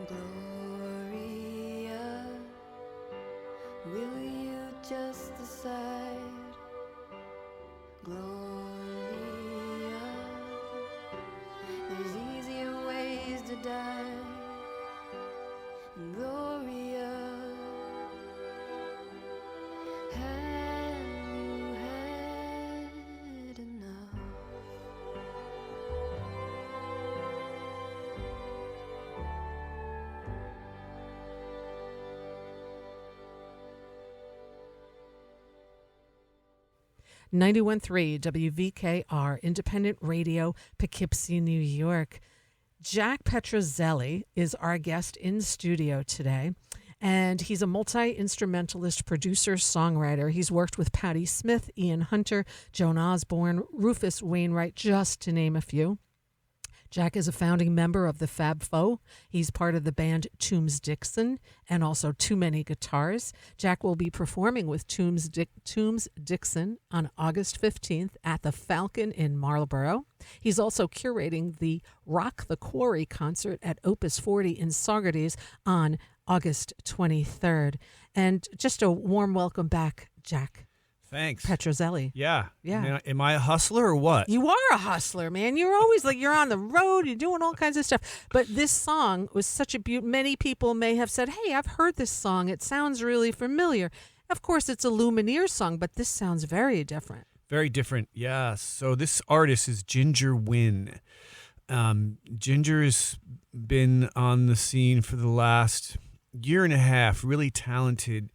Gloria, will you just decide? Gloria, there's easier ways to die. Gloria, have you had enough? .3 WVKR Independent Radio, Poughkeepsie, New York. Jack Petruzzelli is our guest in studio today, and he's a multi-instrumentalist, producer, songwriter. He's worked with Patti Smith, Ian Hunter, Joan Osborne, Rufus Wainwright, just to name a few. Jack is a founding member of the Fab Four. He's part of the band Toombs Dixon and also Too Many Guitars. Jack will be performing with Toombs Dixon on August 15th at the Falcon in Marlborough. He's also curating the Rock the Quarry concert at Opus 40 in Saugerties on August 23rd. And just a warm welcome back, Jack. Thanks. Petruzzelli. Yeah. Yeah. Am I a hustler or what? You are a hustler, man. You're always like, you're on the road, you're doing all kinds of stuff. But this song was such a beautiful, many people may have said, hey, I've heard this song. It sounds really familiar. Of course, it's a Lumineers song, but this sounds very different. Very different, yeah. So this artist is Ginger Wynn. Ginger has been on the scene for the last year and a half, really talented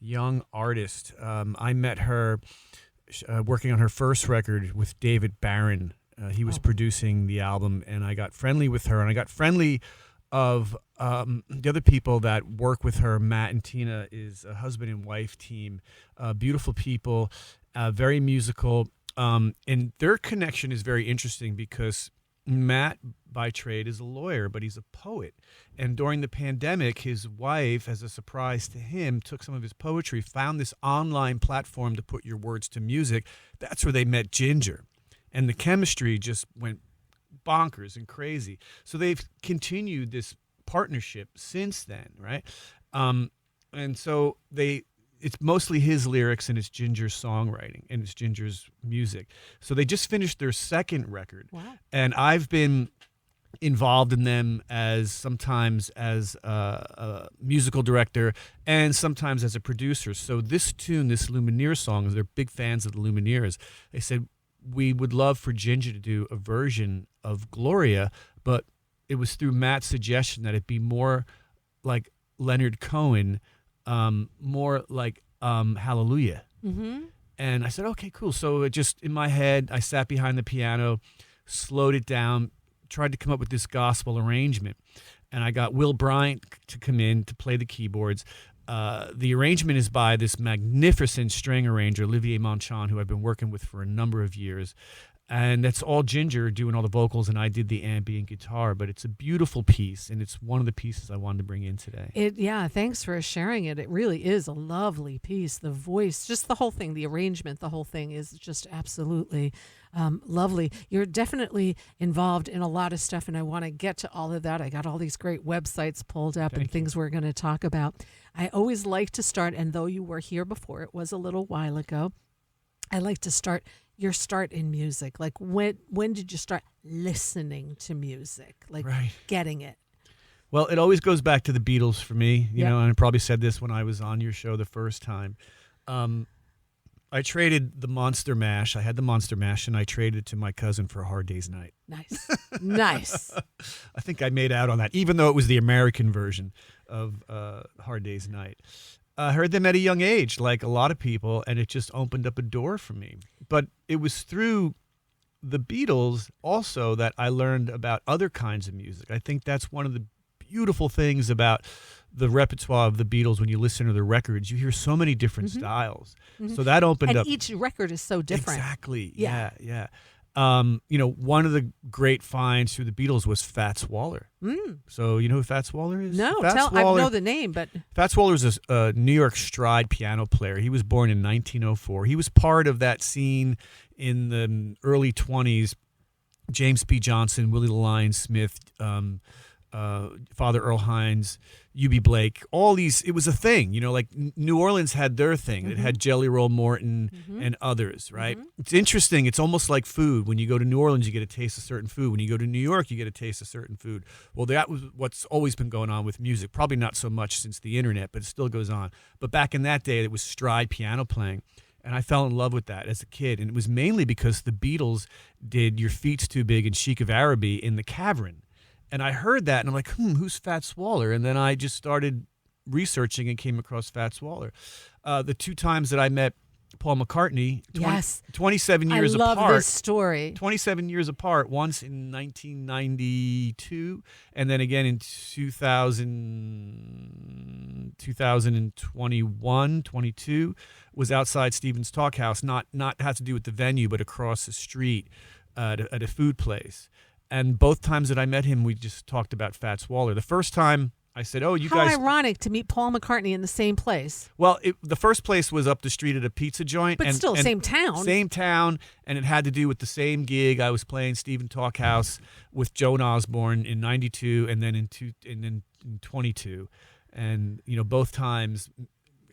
young artist. I met her working on her first record with David Barron. He was producing the album, and I got friendly with her, and I got friendly of the other people that work with her. Matt and Tina is a husband and wife team, beautiful people, very musical, and their connection is very interesting because Matt, by trade, is a lawyer, but he's a poet. And during the pandemic, his wife, as a surprise to him, took some of his poetry, found this online platform to put your words to music. That's where they met Ginger. And the chemistry just went bonkers and crazy. So they've continued this partnership since then, right? And so it's mostly his lyrics and it's Ginger's songwriting and it's Ginger's music. So they just finished their second record. Wow. And I've been involved in them sometimes as a musical director and sometimes as a producer. So this tune, this Lumineers song, they're big fans of the Lumineers. They said, we would love for Ginger to do a version of Gloria, but it was through Matt's suggestion that it be more like Leonard Cohen, more like Hallelujah. Mm-hmm. And I said, okay, cool. So it just, in my head, I sat behind the piano, slowed it down, tried to come up with this gospel arrangement. And I got Will Bryant to come in to play the keyboards. The arrangement is by this magnificent string arranger, Olivier Monchon, who I've been working with for a number of years. And that's all Ginger doing all the vocals, and I did the ambient guitar. But it's a beautiful piece, and it's one of the pieces I wanted to bring in today. Yeah, thanks for sharing it. It really is a lovely piece. The voice, just the whole thing, the arrangement, the whole thing is just absolutely lovely. You're definitely involved in a lot of stuff, and I want to get to all of that. I got all these great websites pulled up and things we're going to talk about. I always like to start, and though you were here before, it was a little while ago, I like to start your start in music. Like when did you start listening to music? Like getting it? Well, it always goes back to the Beatles for me, you know, and I probably said this when I was on your show the first time. I traded the Monster Mash. I had the Monster Mash, and I traded it to my cousin for A Hard Day's Night. Nice. Nice. I think I made out on that, even though it was the American version of Hard Day's Night. I heard them at a young age, like a lot of people, and it just opened up a door for me. But it was through the Beatles also that I learned about other kinds of music. I think that's one of the beautiful things about the repertoire of the Beatles. When you listen to the records, you hear so many different styles. So that opened up. And each record is so different. Exactly. Yeah. One of the great finds through the Beatles was Fats Waller. So you know who Fats Waller is? No, Fats I Waller, know the name, but Fats Waller is a New York stride piano player. He was born in 1904. He was part of that scene in the early 20s. James P. Johnson, Willie the Lion Smith, Father Earl Hines, U.B. Blake, all these. It was a thing, like New Orleans had their thing. It had Jelly Roll Morton and others, right? It's interesting. It's almost like food. When you go to New Orleans, you get a taste of certain food. When you go to New York, you get a taste of certain food. Well, that was what's always been going on with music. Probably not so much since the internet, but it still goes on. But back in that day, it was stride piano playing. And I fell in love with that as a kid. And it was mainly because the Beatles did Your Feet's Too Big and Chic of Araby in the Cavern. And I heard that, and I'm like, who's Fats Waller? And then I just started researching and came across Fats Waller. The 2 times that I met Paul McCartney, 27 years apart. I love this story. 27 years apart, once in 1992, and then again in 2021, 22, was outside Stephen's Talk House, not had to do with the venue, but across the street at a food place. And both times that I met him, we just talked about Fats Waller. The first time I said, "Oh, you guys." How ironic to meet Paul McCartney in the same place. Well, the first place was up the street at a pizza joint. But still, same town. Same town, and it had to do with the same gig. I was playing Stephen Talk House with Joan Osborne in '92, and then in 22, and both times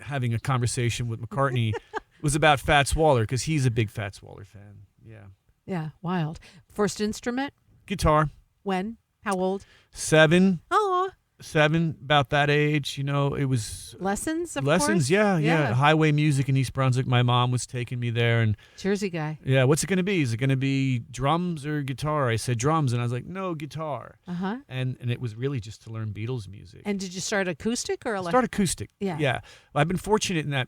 having a conversation with McCartney was about Fats Waller because he's a big Fats Waller fan. Yeah. Yeah, wild. First instrument? Guitar. When? How old? 7. Oh. 7, about that age. It was lessons. Of lessons. course? Yeah. Highway music in East Brunswick. My mom was taking me there, and Jersey guy. yeah. What's it going to be? Is it going to be drums or guitar? I said drums, and I was like, no, guitar. And it was really just to learn Beatles music. And did you start acoustic or electric? Start acoustic. Yeah. Yeah. Well, I've been fortunate in that.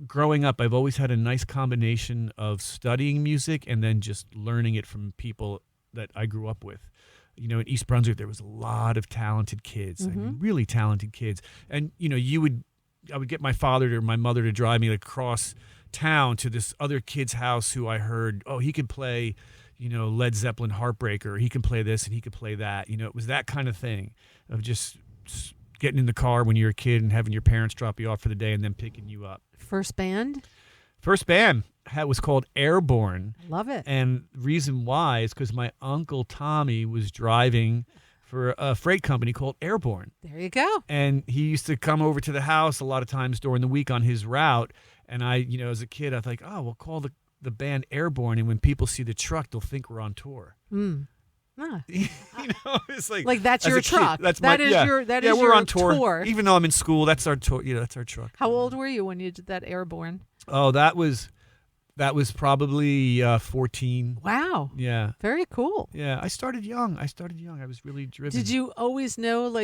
Growing up, I've always had a nice combination of studying music and then just learning it from people that I grew up with. In East Brunswick, there was a lot of talented kids, really talented kids. And, I would get my father or my mother to drive me across town to this other kid's house who I heard, he could play, Led Zeppelin Heartbreaker. He can play this and he could play that. It was that kind of thing of just getting in the car when you're a kid and having your parents drop you off for the day and then picking you up. First band? First band was called Airborne. Love it. And the reason why is because my uncle Tommy was driving for a freight company called Airborne. There you go. And he used to come over to the house a lot of times during the week on his route. And I, as a kid, I was like, we'll call the band Airborne. And when people see the truck, they'll think we're on tour. It's like that's your truck. That's your we're on tour. Even though I'm in school, that's our tour. That's our truck. How old were you when you did that Airborne? Oh, that was probably 14. Wow. Yeah. Very cool. Yeah, I started young. I was really driven. Did you always know,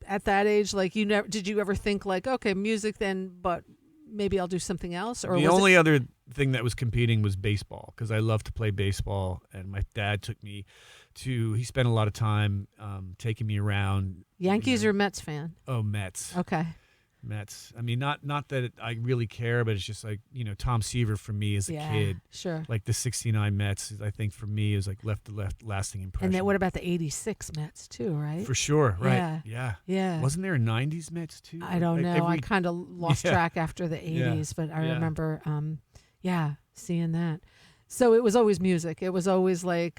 at that age, did you ever think okay, music then, but maybe I'll do something else? Or the only other thing that was competing was baseball because I love to play baseball, and my dad took me he spent a lot of time taking me around. Yankees or Mets fan? Oh, Mets. Okay. Mets. I mean, not that I really care, but it's just Tom Seaver for me as a kid. Sure. Like the '69 Mets, I think for me is left lasting impression. And then what about the '86 Mets too, right? For sure, right? Yeah. Wasn't there a '90s Mets too? I don't know. I kind of lost track after the '80s, but I remember, seeing that. So it was always music. It was always I'm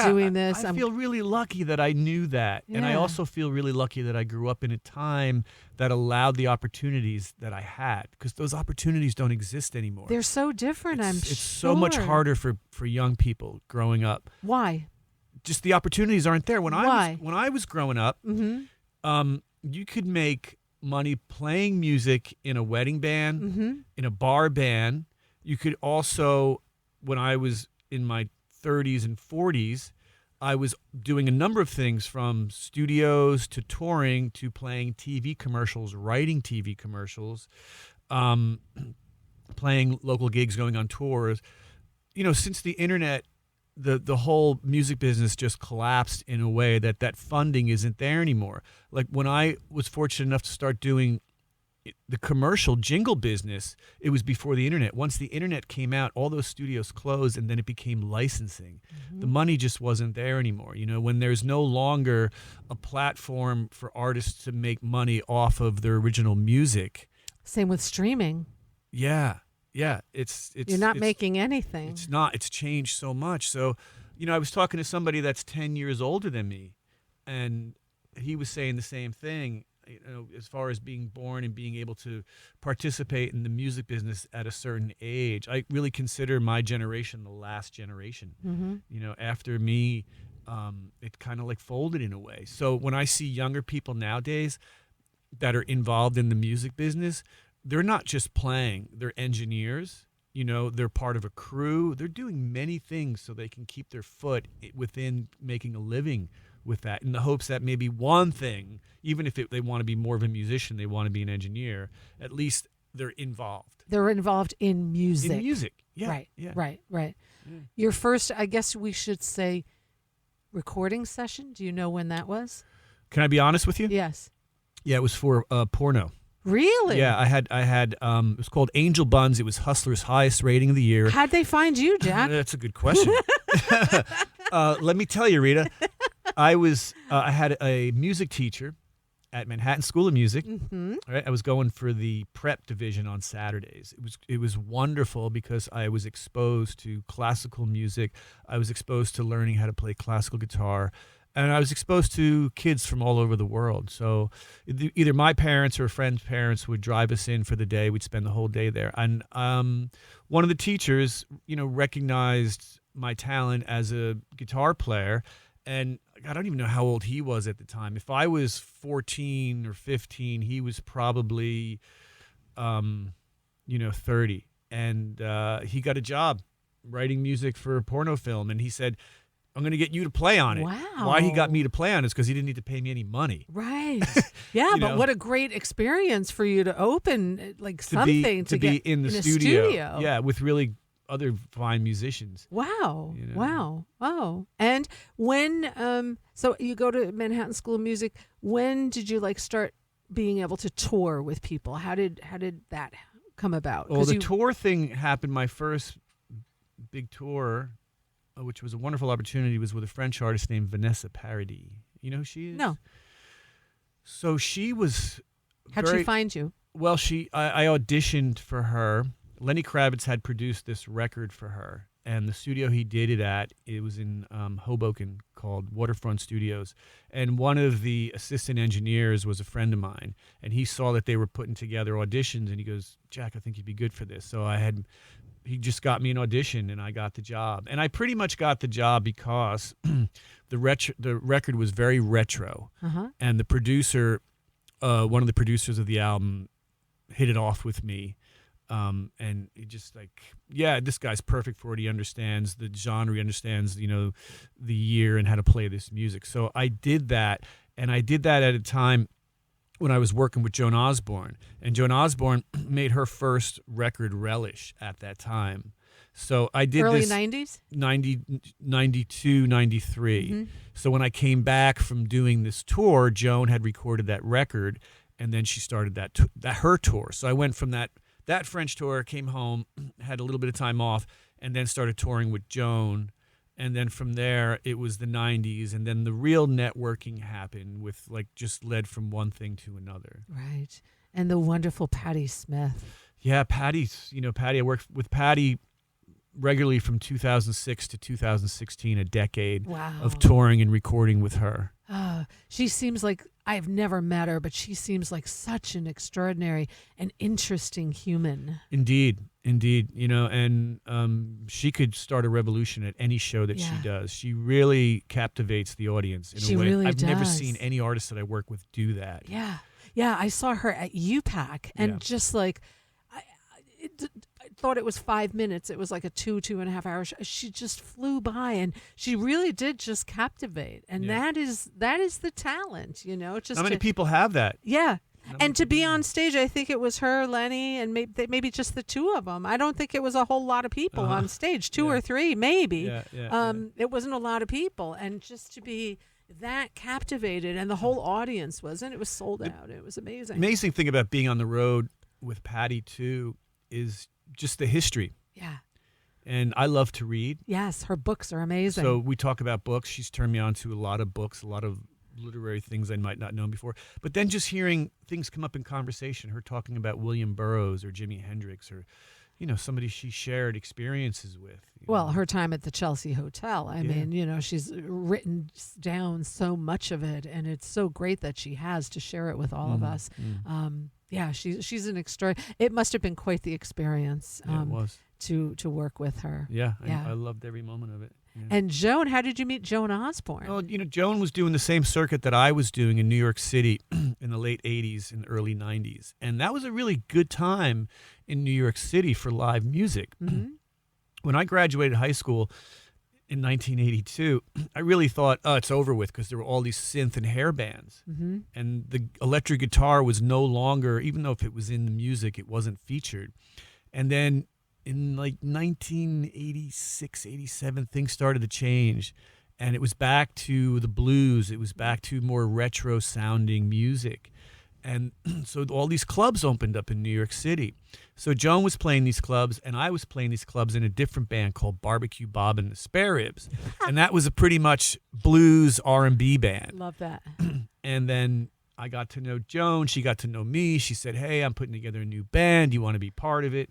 doing this. I feel really lucky that I knew that. Yeah. And I also feel really lucky that I grew up in a time that allowed the opportunities that I had because those opportunities don't exist anymore. They're so different, It's so much harder for young people growing up. Why? Just the opportunities aren't there. When Why? I was growing up, you could make money playing music in a wedding band, in a bar band. You could also... When I was in my 30s and 40s, I was doing a number of things from studios to touring to playing TV commercials, writing TV commercials, playing local gigs, going on tours. Since the internet, the whole music business just collapsed in a way that funding isn't there anymore. Like when I was fortunate enough to start doing the commercial jingle business, it was before the internet. Once the internet came out, all those studios closed and then it became licensing. The money just wasn't there anymore. When there's no longer a platform for artists to make money off of their original music. Same with streaming. Yeah. It's You're not making anything. It's not. It's changed so much. So, I was talking to somebody that's 10 years older than me, and he was saying the same thing. As far as being born and being able to participate in the music business at a certain age, I really consider my generation the last generation. Mm-hmm. After me, it kind of like folded in a way. So when I see younger people nowadays that are involved in the music business, they're not just playing, they're engineers. They're part of a crew. They're doing many things so they can keep their foot within making a living with that, in the hopes that maybe one thing, even if they want to be more of a musician, they want to be an engineer, at least they're involved. They're involved in music. In music, yeah. Right, yeah. right. Yeah. Your first, I guess we should say, recording session, do you know when that was? Can I be honest with you? Yes. Yeah, it was for porno. Really? Yeah, I had. It was called Angel Buns. It was Hustler's highest rating of the year. How'd they find you, Jack? That's a good question. Let me tell you, Rita. I had a music teacher at Manhattan School of Music. Mm-hmm. Right, I was going for the prep division on Saturdays. It was wonderful because I was exposed to classical music. I was exposed to learning how to play classical guitar. And I was exposed to kids from all over the world. So either my parents or a friend's parents would drive us in for the day. We'd spend the whole day there. And one of the teachers, recognized my talent as a guitar player. And I don't even know how old he was at the time. If I was 14 or 15, he was probably, 30. And he got a job writing music for a porno film. And he said, I'm going to get you to play on it. Wow. Why he got me to play on it is because he didn't need to pay me any money. Right. Yeah, but what a great experience for you to open To be in the studio. Yeah, with really other fine musicians. Wow. Wow. Oh. And when so you go to Manhattan School of Music, when did you start being able to tour with people? How did that come about? Well, the tour thing happened. My first big tour, which was a wonderful opportunity, was with a French artist named Vanessa Paradis. You know who she is? No. So she was. How'd she find you? Well, I auditioned for her. Lenny Kravitz had produced this record for her, and the studio he did it at, it was in Hoboken, called Waterfront Studios. And one of the assistant engineers was a friend of mine, and he saw that they were putting together auditions, and he goes, "Jack, I think you'd be good for this." So he just got me an audition, and I got the job. And I pretty much got the job because the record was very retro, and the producer, one of the producers of the album, hit it off with me. And he just this guy's perfect for it. He understands the genre, he understands, the year and how to play this music. So I did that, and I did that at a time when I was working with Joan Osborne, and Joan Osborne made her first record, Relish, at that time. So I did early this 90s? 92, 93. Mm-hmm. So when I came back from doing this tour, Joan had recorded that record, and then she started her tour. So I went from that French tour, came home, had a little bit of time off, and then started touring with Joan. And then from there, it was the 90s, and then the real networking happened with just led from one thing to another. Right. And the wonderful Patti Smith. Yeah, Patty, I worked with Patty regularly from 2006 to 2016, a decade of touring and recording with her. She seems like, I've never met her, but she seems like such an extraordinary and interesting human. Indeed. And she could start a revolution at any show that she does. She really captivates the audience in a way. Really I've does. never seen any artist that I work with do that. Yeah. Yeah, I saw her at UPAC, and just I thought it was 5 minutes. It was like a 2.5 hours. She just flew by, and she really did just captivate. And that is the talent, Just how many people have that? Yeah. And to be on stage, I think it was her, Lenny, and maybe just the two of them. I don't think it was a whole lot of people on stage, two or three, maybe. It wasn't a lot of people. And just to be that captivated, and the whole audience wasn't. It was sold out. It was amazing. Amazing thing about being on the road with Patty, too, is just the history. Yeah. And I love to read. Yes, her books are amazing. So we talk about books. She's turned me on to a lot of books, a lot of literary things I might not know before. But then just hearing things come up in conversation, her talking about William Burroughs or Jimi Hendrix or, somebody she shared experiences with. Well, her time at the Chelsea Hotel. I Yeah. mean, she's written down so much of it, and it's so great that she has to share it with all of us. Yeah, she's an extra. It must have been quite the experience Yeah, it was. to work with her. Yeah, Yeah. I loved every moment of it. Yeah. And Joan, how did you meet Joan Osborne? Oh, Joan was doing the same circuit that I was doing in New York City in the late 80s and early 90s. And that was a really good time in New York City for live music. Mm-hmm. When I graduated high school in 1982, I really thought, oh, it's over with, because there were all these synth and hair bands. Mm-hmm. And the electric guitar was no longer, even though if it was in the music, it wasn't featured. And then in like 1986, 87, things started to change. And it was back to the blues. It was back to more retro sounding music. And so all these clubs opened up in New York City. So Joan was playing these clubs, and I was playing these clubs in a different band called Barbecue Bob and the Spare Ribs. And that was a pretty much blues R&B band. Love that. And then I got to know Joan. She got to know me. She said, hey, I'm putting together a new band. Do you want to be part of it?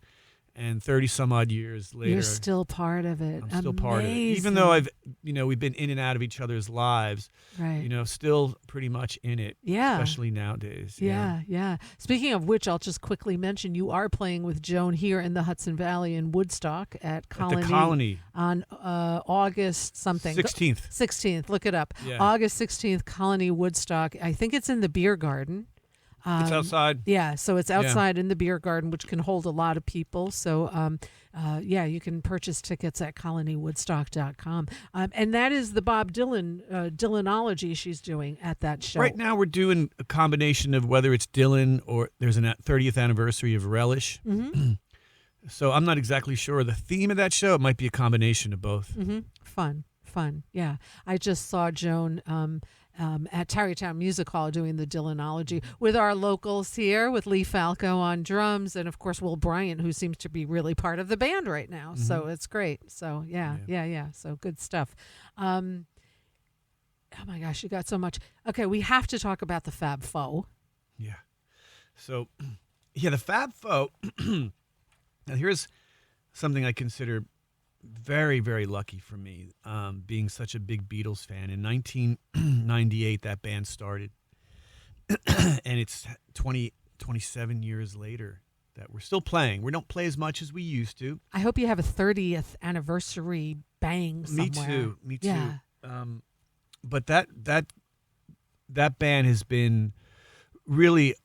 And 30 some odd years later, You're still part of it. I'm still part of it. Even though we've been in and out of each other's lives, right. Still pretty much in it. Yeah. Especially nowadays. Yeah. Speaking of which, I'll just quickly mention you are playing with Joan here in the Hudson Valley in Woodstock at Colony. At the Colony. On August something. 16th. 16th. Look it up. Yeah. August 16th, Colony, Woodstock. I think it's in the beer garden. It's outside. Yeah, so it's outside in the beer garden, which can hold a lot of people. So, you can purchase tickets at colonywoodstock.com. And that is the Bob Dylan, Dylanology she's doing at that show. Right now we're doing a combination of whether it's Dylan or there's an 30th anniversary of Relish. Mm-hmm. So I'm not exactly sure the theme of that show. It might be a combination of both. Mm-hmm. Fun. Yeah. I just saw Joan at Tarrytown Music Hall doing the Dylanology with our locals here, with Lee Falco on drums, and of course Will Bryant, who seems to be really part of the band right now. Mm-hmm. So it's great. So yeah. So good stuff. Oh my gosh, you got so much. Okay, we have to talk about the Fab Four. Yeah. So, the Fab Four. Now here's something I consider very, very lucky for me, being such a big Beatles fan. In 1998, that band started, and it's 27 years later that we're still playing. We don't play as much as we used to. I hope you have a 30th anniversary bang somewhere. Me too. Yeah. But that band has been really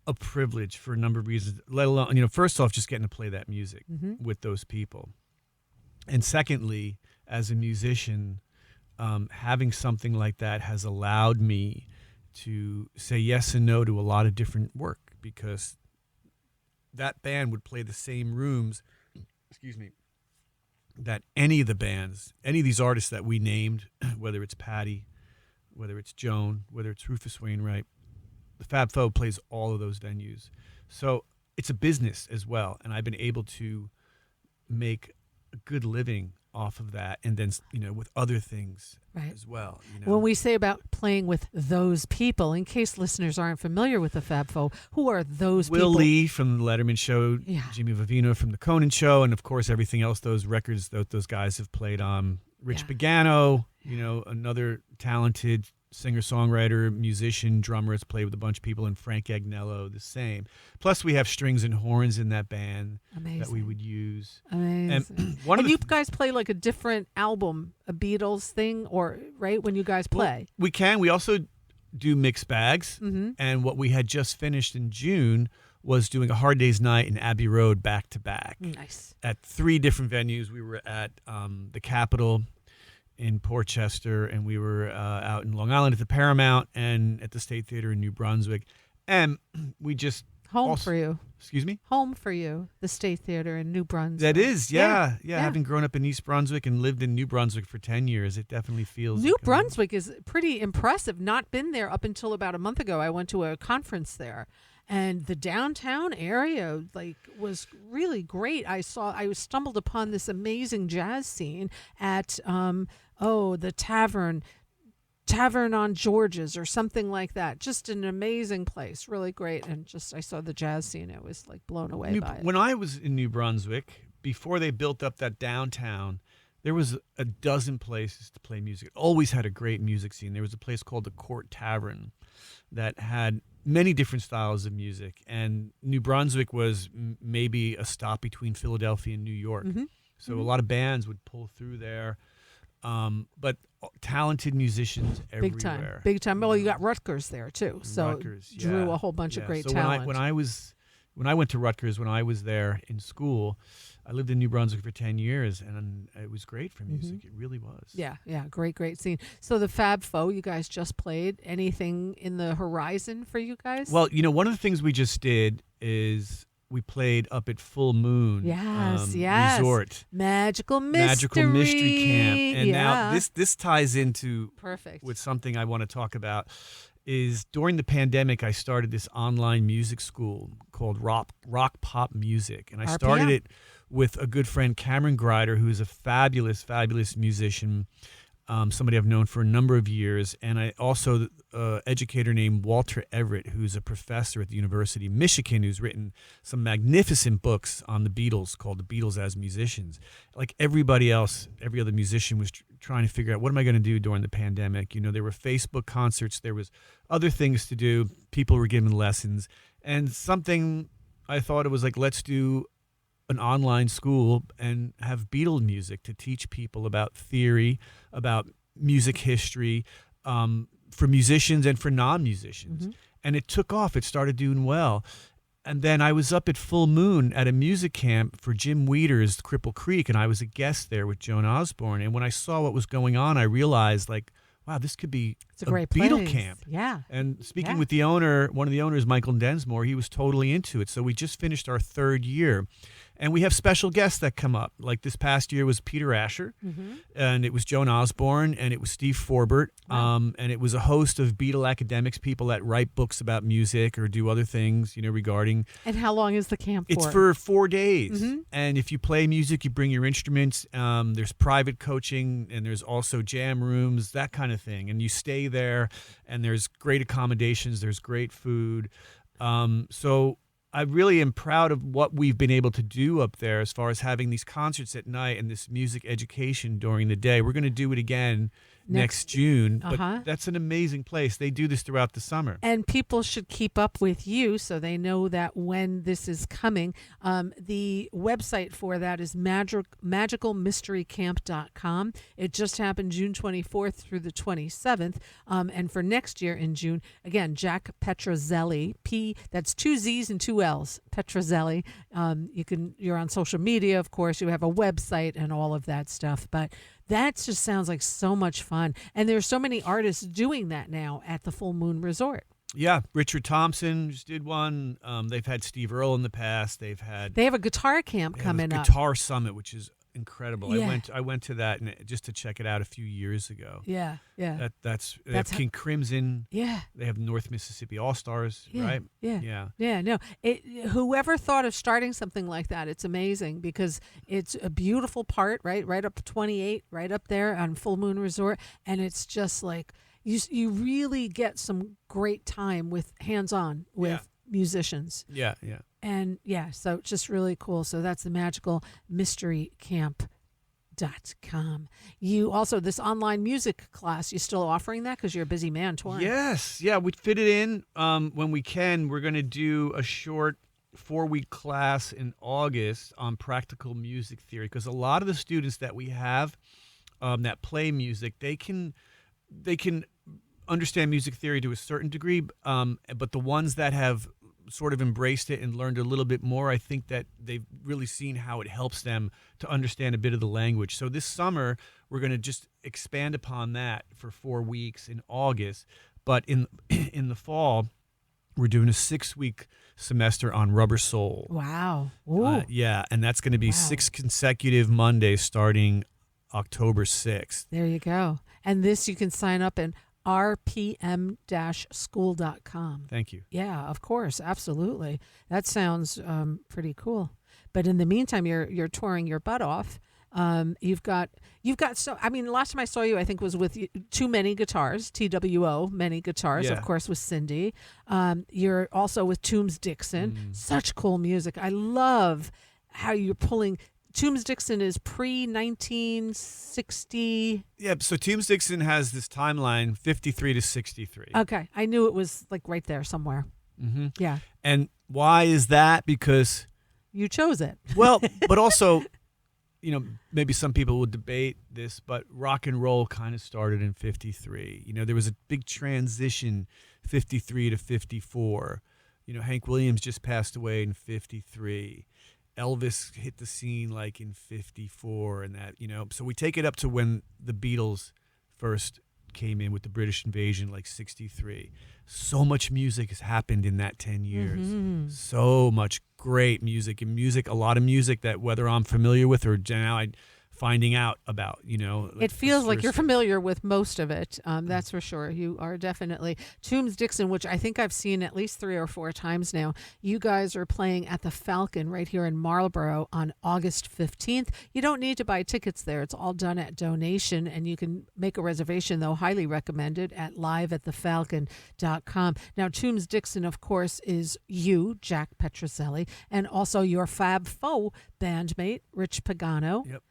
a privilege for a number of reasons, let alone, first off, just getting to play that music with those people. And secondly, as a musician, having something like that has allowed me to say yes and no to a lot of different work, because that band would play the same rooms, that any of the bands, any of these artists that we named, whether it's Patty, whether it's Joan, whether it's Rufus Wainwright, the Fab Four plays all of those venues. So it's a business as well, and I've been able to make a good living off of that, and then with other things as well. When we say about playing with those people, in case listeners aren't familiar with the Fab Four, who are those people? Will Lee from the Letterman Show, Yeah. Jimmy Vivino from the Conan Show, and of course everything else those records that those guys have played on. Rich Pagano, another talented singer-songwriter, musician, drummer, has played with a bunch of people, and Frank Agnello, the same. Plus, we have strings and horns in that band that we would use. Amazing. And you guys play like a different album, a Beatles thing, or right when you guys play? Well, we can. We also do mixed bags, and what we had just finished in June was doing a Hard Day's Night in Abbey Road back to back. Nice. At 3 different venues. We were at the Capitol in Portchester, and we were out in Long Island at the Paramount, and at the State Theater in New Brunswick. And we just... Home for you. Excuse me? Home for you, the State Theater in New Brunswick. That is, yeah. Having grown up in East Brunswick and lived in New Brunswick for 10 years, it definitely feels... New Brunswick is pretty impressive. Not been there up until about a month ago. I went to a conference there. And the downtown area was really great. I stumbled upon this amazing jazz scene at the tavern. Tavern on George's or something like that. Just an amazing place, really great. And just I saw the jazz scene. I was like blown away by it. When I was in New Brunswick, before they built up that downtown, there was a dozen places to play music. It always had a great music scene. There was a place called the Court Tavern that had many different styles of music. And New Brunswick was maybe a stop between Philadelphia and New York. So a lot of bands would pull through there. But talented musicians everywhere. Big time. Well, you got Rutgers there too. So Rutgers, drew a whole bunch of great talent. When I went to Rutgers, when I was there in school, I lived in New Brunswick for 10 years, and it was great for music. It really was. Yeah, great scene. So the Fab Four, you guys just played. Anything in the horizon for you guys? Well, one of the things we just did is we played up at Full Moon Resort. Magical Mystery Camp. And now this ties into perfect with something I want to talk about. Is during the pandemic, I started this online music school called Rock Pop Music. And I started it with a good friend, Cameron Grider, who's a fabulous, fabulous musician, somebody I've known for a number of years. And I also an educator named Walter Everett, who's a professor at the University of Michigan, who's written some magnificent books on the Beatles called The Beatles as Musicians. Like everybody else, every other musician was trying to figure out, what am I going to do during the pandemic? There were Facebook concerts. There was other things to do. People were giving lessons. And something I thought it was like, let's do an online school and have Beatle music to teach people about theory, about music history, for musicians and for non-musicians. And it took off. It started doing well. And then I was up at Full Moon at a music camp for Jim Weeder's Cripple Creek, and I was a guest there with Joan Osborne. And when I saw what was going on, I realized, like, wow, this could be a great Beatle place. camp. Yeah. And speaking with the owner, one of the owners, Michael Densmore, he was totally into it. So we just finished our third year. And we have special guests that come up. Like this past year was Peter Asher, and it was Joan Osborne, and it was Steve Forbert, and it was a host of Beatle academics, people that write books about music or do other things, regarding. And how long is the camp for? It's for 4 days. And if you play music, you bring your instruments. There's private coaching, and there's also jam rooms, that kind of thing. And you stay there, and there's great accommodations. There's great food. So I really am proud of what we've been able to do up there as far as having these concerts at night and this music education during the day. We're going to do it again next June, but that's an amazing place. They do this throughout the summer. And people should keep up with you so they know that when this is coming. The website for that is magicalmysterycamp.com. It just happened June 24th through the 27th. And for next year in June, again, Jack Petruzzelli, that's 2 Z's and 2 L's, Petruzzelli. You're on social media, of course. You have a website and all of that stuff. But that just sounds like so much fun. And there's so many artists doing that now at the Full Moon Resort. Yeah, Richard Thompson just did one. They've had Steve Earle in the past. They have a guitar camp coming up. Guitar Summit, which is incredible. Yeah. I went to that just to check it out a few years ago. Yeah. That's King Crimson. Yeah. They have North Mississippi All-Stars, right? Yeah. No. Whoever thought of starting something like that, it's amazing because it's a beautiful part, right up 28, right up there on Full Moon Resort, and it's just like you really get some great time with hands-on with musicians. Yeah. And so it's just really cool. So that's the magicalmysterycamp.com. You also, this online music class, you still offering that because you're a busy man touring? Yes. Yeah, we fit it in when we can. We're going to do a short 4-week class in August on practical music theory because a lot of the students that we have that play music, they can understand music theory to a certain degree, but the ones that have sort of embraced it and learned a little bit more, I think that they've really seen how it helps them to understand a bit of the language. So this summer, we're going to just expand upon that for 4 weeks in August. But in the fall, we're doing a 6-week semester on Rubber Soul. Wow. Yeah, and that's going to be 6 consecutive Mondays starting October 6th. There you go. And this you can sign up in rpm-school.com. Thank you. Yeah, of course. Absolutely. That sounds pretty cool. But in the meantime, you're touring your butt off. You've got so. I mean, the last time I saw you, I think was with Too Many Guitars, TWO, Many Guitars, of Yeah. course, with Cindy. You're also with Toombs Dixon. Such cool music. I love how you're pulling. Toombs Dixon is pre-1960. Yeah, so Toombs Dixon has this timeline 53 to 63. Okay, I knew it was like right there somewhere. Mm-hmm. Yeah, And why is that? Because, you chose it. well, but also, maybe some people would debate this, but rock and roll kind of started in 53. There was a big transition 53 to 54. Hank Williams just passed away in 53. Elvis hit the scene like in 54 and that, so we take it up to when the Beatles first came in with the British invasion, like 63. So much music has happened in that 10 years. Mm-hmm. So much great music, a lot of music that whether I'm familiar with or now I'm finding out about, like It feels like you're first- familiar with most of it. That's for sure. You are definitely. Toombs Dixon, which I think I've seen at least 3 or 4 times now. You guys are playing at the Falcon right here in Marlborough on August 15th. You don't need to buy tickets there. It's all done at donation, and you can make a reservation, though, highly recommended, at liveatthefalcon.com. Now, Toombs Dixon, of course, is you, Jack Petruzzelli, and also your Fab Four bandmate, Rich Pagano. Yep.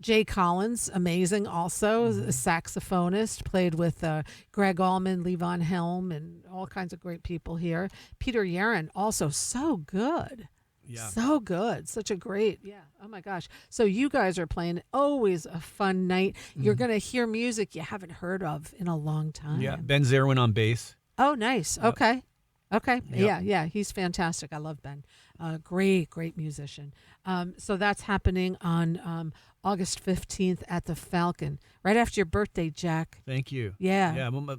Jay Collins, amazing also, Mm-hmm. a saxophonist, played with Greg Allman, Levon Helm, and all kinds of great people here. Peter Yaron, also so good. Yeah. So good. Such a great, oh my gosh. So you guys are playing, always a fun night. You're going to hear music you haven't heard of in a long time. Yeah, Ben Zerwin on bass. Oh, nice. Yep. Okay. Yep. Yeah. He's fantastic. I love Ben. Great musician. So that's happening on August 15th at the Falcon, right after your birthday, Jack. Thank you. Yeah. Yeah, well,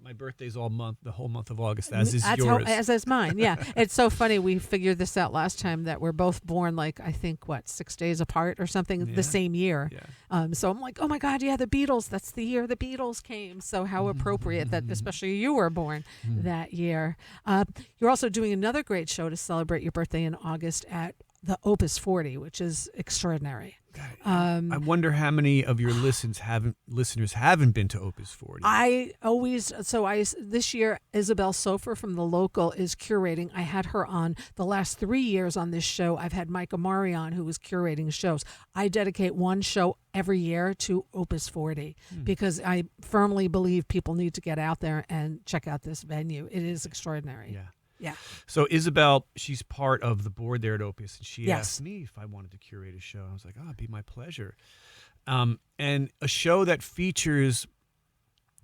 my birthday's all month, the whole month of August, as is That's yours. as is mine. Yeah. It's so funny. We figured this out last time that we're both born like, I think, 6 days apart or something Yeah. the same year. Yeah. So I'm like, oh my God, yeah, the Beatles. That's the year the Beatles came. So how appropriate that especially you were born that year. You're also doing another great show to celebrate your birthday in August at the Opus 40, which is extraordinary. I wonder how many of your listeners haven't been to Opus 40. This year, Isabel Sofer from The Local is curating. I had her on the last 3 years on this show. I've had Mike Amari on, who was curating shows. I dedicate one show every year to Opus 40 because I firmly believe people need to get out there and check out this venue. It is extraordinary. Yeah. Yeah. So Isabel, she's part of the board there at Opus, and she Yes. asked me if I wanted to curate a show. I was like, it'd be my pleasure. And a show that features,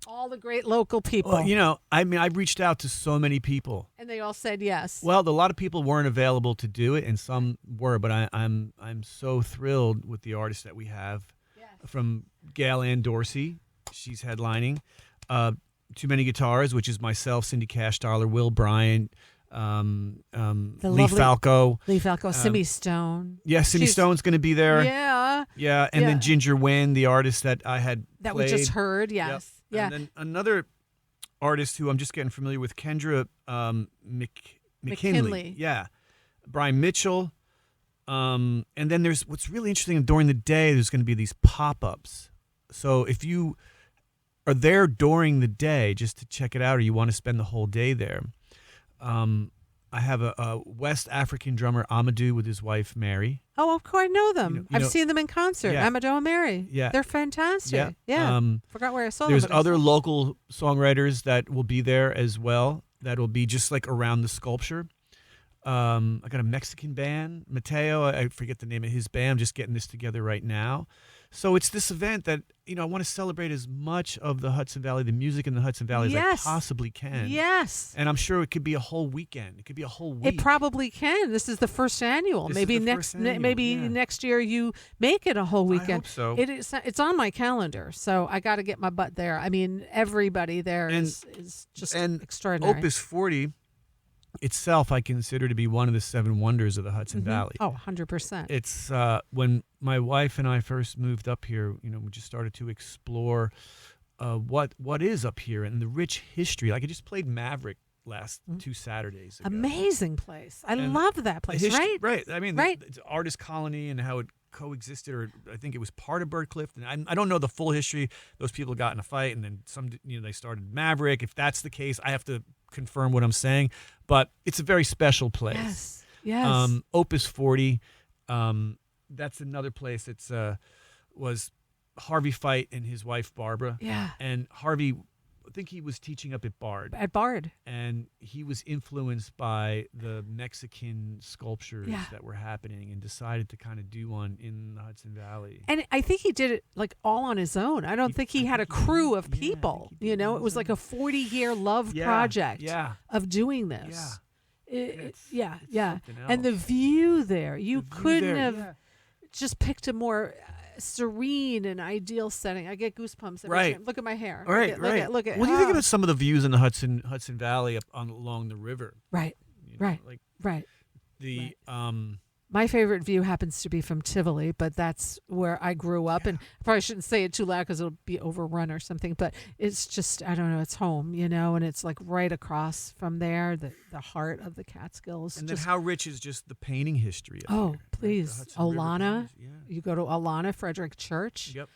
All the great local people. I've reached out to so many people. And they all said yes. Well, a lot of people weren't available to do it, and some were, but I'm so thrilled with the artists that we have. From Gail Ann Dorsey, she's headlining. Too Many Guitars, which is myself, Cindy Cashdollar, Will Bryant, Lee Falco. Lee Falco, Simi Stone. Yeah, Simi Stone's going to be there. Yeah. Yeah, and then Ginger Wynn, the artist that I had That played. we just heard, yes. Yep. Yeah. And then another artist who I'm just getting familiar with, Kendra McKinley. Yeah. Brian Mitchell. And then there's what's really interesting, during the day, there's going to be these pop-ups. So if you are there during the day just to check it out, or you want to spend the whole day there, I have a West African drummer, Amadou, with his wife, Mary. Oh, of course, I know them. You know- I've seen them in concert. Yeah. Amadou and Mary. Yeah. They're fantastic. Yeah. Forgot where I saw them. There's but I other saw- local songwriters that will be there as well. That will be just like around the sculpture. I got a Mexican band, Mateo. I forget the name of his band. I'm just getting this together right now. So it's this event that, I want to celebrate as much of the Hudson Valley, the music in the Hudson Valley as I Yes. possibly can. Yes. And I'm sure it could be a whole weekend. It could be a whole week. It probably can. This is the first annual. This maybe is the next first annual, maybe yeah. next year you make it a whole weekend. I hope so. It is. It's on my calendar, so I got to get my butt there. I mean, everybody there is just extraordinary. Opus 40 itself, I consider to be one of the 7 wonders of the Hudson Valley. Oh, 100%. It's when my wife and I first moved up here, we just started to explore what is up here and the rich history. Like I just played Maverick last 2 Saturdays ago. Amazing place. I And love that place, The history- right? Right. I mean, Right. it's an artist colony and how it coexisted, or I think it was part of Bird Cliff. And I don't know the full history. Those people got in a fight, and then they started Maverick. If that's the case, I have to confirm what I'm saying. But it's a very special place. Yes. Yes. Opus 40. That's another place that's was Harvey Feight and his wife Barbara. Yeah. And Harvey, I think he was teaching up at Bard. At Bard. And he was influenced by the Mexican sculptures that were happening and decided to kind of do one in the Hudson Valley. And I think he did it like all on his own. I don't think he had a crew of people. It was like a 40-year love project of doing this. Yeah. And the view there, you couldn't have just picked a more serene and ideal setting. I get goosebumps every time. Look at my hair. Right. Look at. What do you think about some of the views in the Hudson Valley along the river? Right. The my favorite view happens to be from Tivoli, but that's where I grew up. And I probably shouldn't say it too loud because it'll be overrun or something. But it's just, I don't know, it's home, and it's like right across from there, the heart of the Catskills. And then how rich is just the painting history of here, please. right? Alana. You go to Alana Frederick Church. Yep.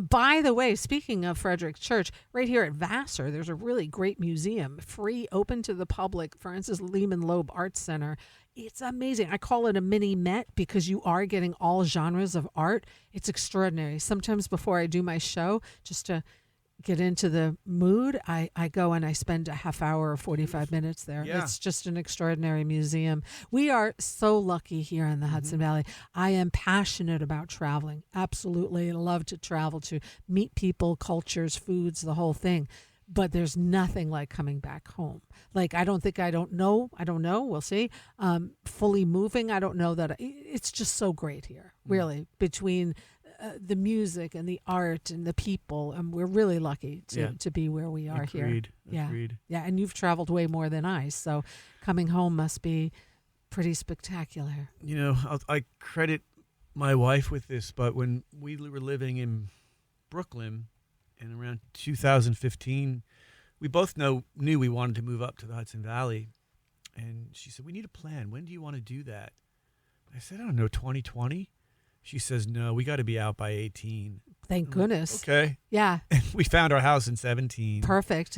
By the way, speaking of Frederick Church, right here at Vassar, there's a really great museum, free, open to the public, Francis Lehman Loeb Art Center. It's amazing. I call it a mini Met because you are getting all genres of art. It's extraordinary. Sometimes before I do my show, just to get into the mood, I go and I spend a half hour or 45 minutes there. Yeah. It's just an extraordinary museum. We are so lucky here in the Hudson Valley. I am passionate about traveling. Absolutely. I love to travel, to meet people, cultures, foods, the whole thing. But there's nothing like coming back home. Like, I don't know. We'll see. Fully moving. I don't know that. It's just so great here, really, between the music and the art and the people. And we're really lucky to be where we are here. Agreed. Yeah. And you've traveled way more than I. So coming home must be pretty spectacular. I credit my wife with this, but when we were living in Brooklyn, and around 2015, we both knew we wanted to move up to the Hudson Valley. And she said, we need a plan. When do you want to do that? I said, I don't know, 2020? She says, no, we got to be out by 18. Thank goodness. Like, okay. Yeah. And we found our house in 17. Perfect.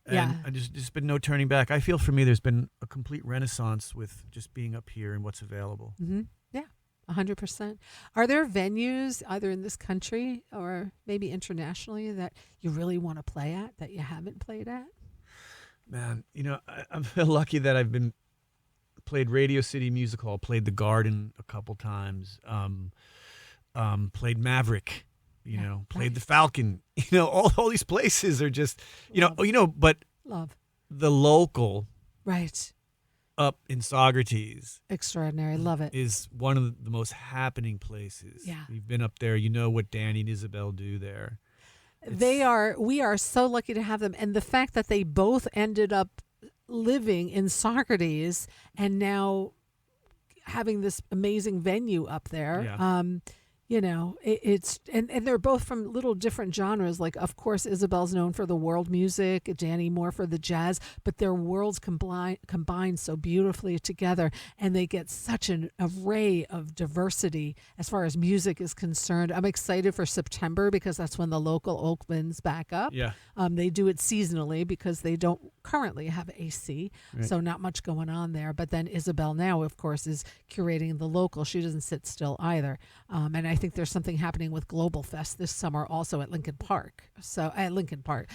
And there's been no turning back. I feel for me there's been a complete renaissance with just being up here and what's available. Mm-hmm. Yeah. 100%. Are there venues either in this country or maybe internationally that you really want to play at that you haven't played at? Man, I'm feel lucky that I've played Radio City Music Hall, played the Garden a couple times, played Maverick, played the Falcon. All these places are just, but love the local, right, up in Saugerties. Extraordinary. Love it. Is one of the most happening places. Yeah. You've been up there. You know what Danny and Isabel do there. We are so lucky to have them. And the fact that they both ended up living in Saugerties and now having this amazing venue up there. Yeah. It's and they're both from little different genres. Like, of course, Isabel's known for the world music, Danny more for the jazz, but their worlds combine so beautifully together, and they get such an array of diversity as far as music is concerned. I'm excited for September because that's when the local opens back up. Yeah. They do it seasonally because they don't currently have AC, right. So not much going on there. But then Isabel now, of course, is curating the local. She doesn't sit still either. And I think there's something happening with Global Fest this summer also at Lincoln Park. So at Lincoln Center.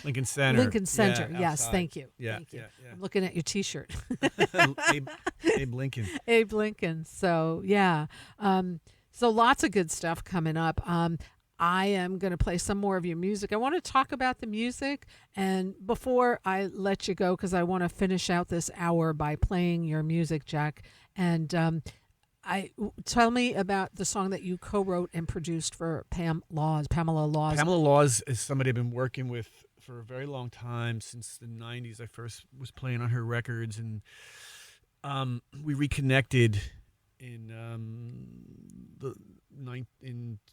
Yeah, yes, outside. thank you. Yeah, thank you. yeah. I'm looking at your T-shirt. Abe Lincoln. Abe Lincoln. So yeah. So lots of good stuff coming up. I am going to play some more of your music. I want to talk about the music. And before I let you go, because I want to finish out this hour by playing your music, Jack. And tell me about the song that you co-wrote and produced for Pamela Laws. Pamela Laws is somebody I've been working with for a very long time, since the 90s. I first was playing on her records, and we reconnected in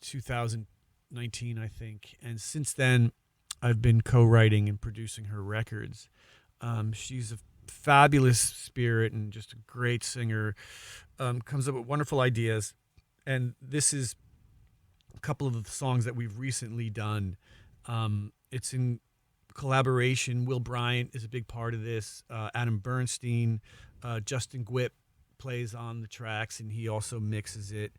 2019, I think. And since then, I've been co-writing and producing her records. She's a fabulous spirit and just a great singer. Comes up with wonderful ideas, and this is a couple of the songs that we've recently done. It's in collaboration. Will Bryant is a big part of this. Adam Bernstein, Justin Gwip plays on the tracks, and he also mixes it.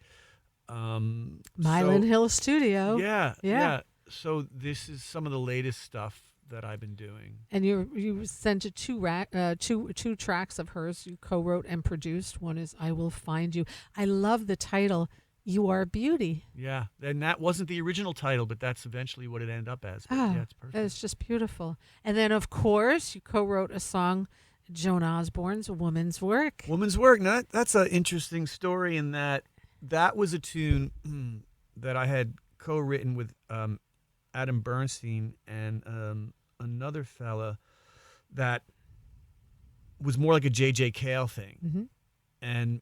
Mylan Hill Studio. Yeah. So this is some of the latest stuff that I've been doing. And you sent two tracks of hers you co-wrote and produced. One is I Will Find You. I love the title, You Are Beauty. Yeah, and that wasn't the original title, but that's eventually what it ended up as. But yeah, it's perfect. It's just beautiful. And then, of course, you co-wrote a song, Joan Osborne's Woman's Work. Woman's Work. Now, that's an interesting story in that was a tune that I had co-written with Adam Bernstein and another fella that was more like a J.J. Cale thing. Mm-hmm. And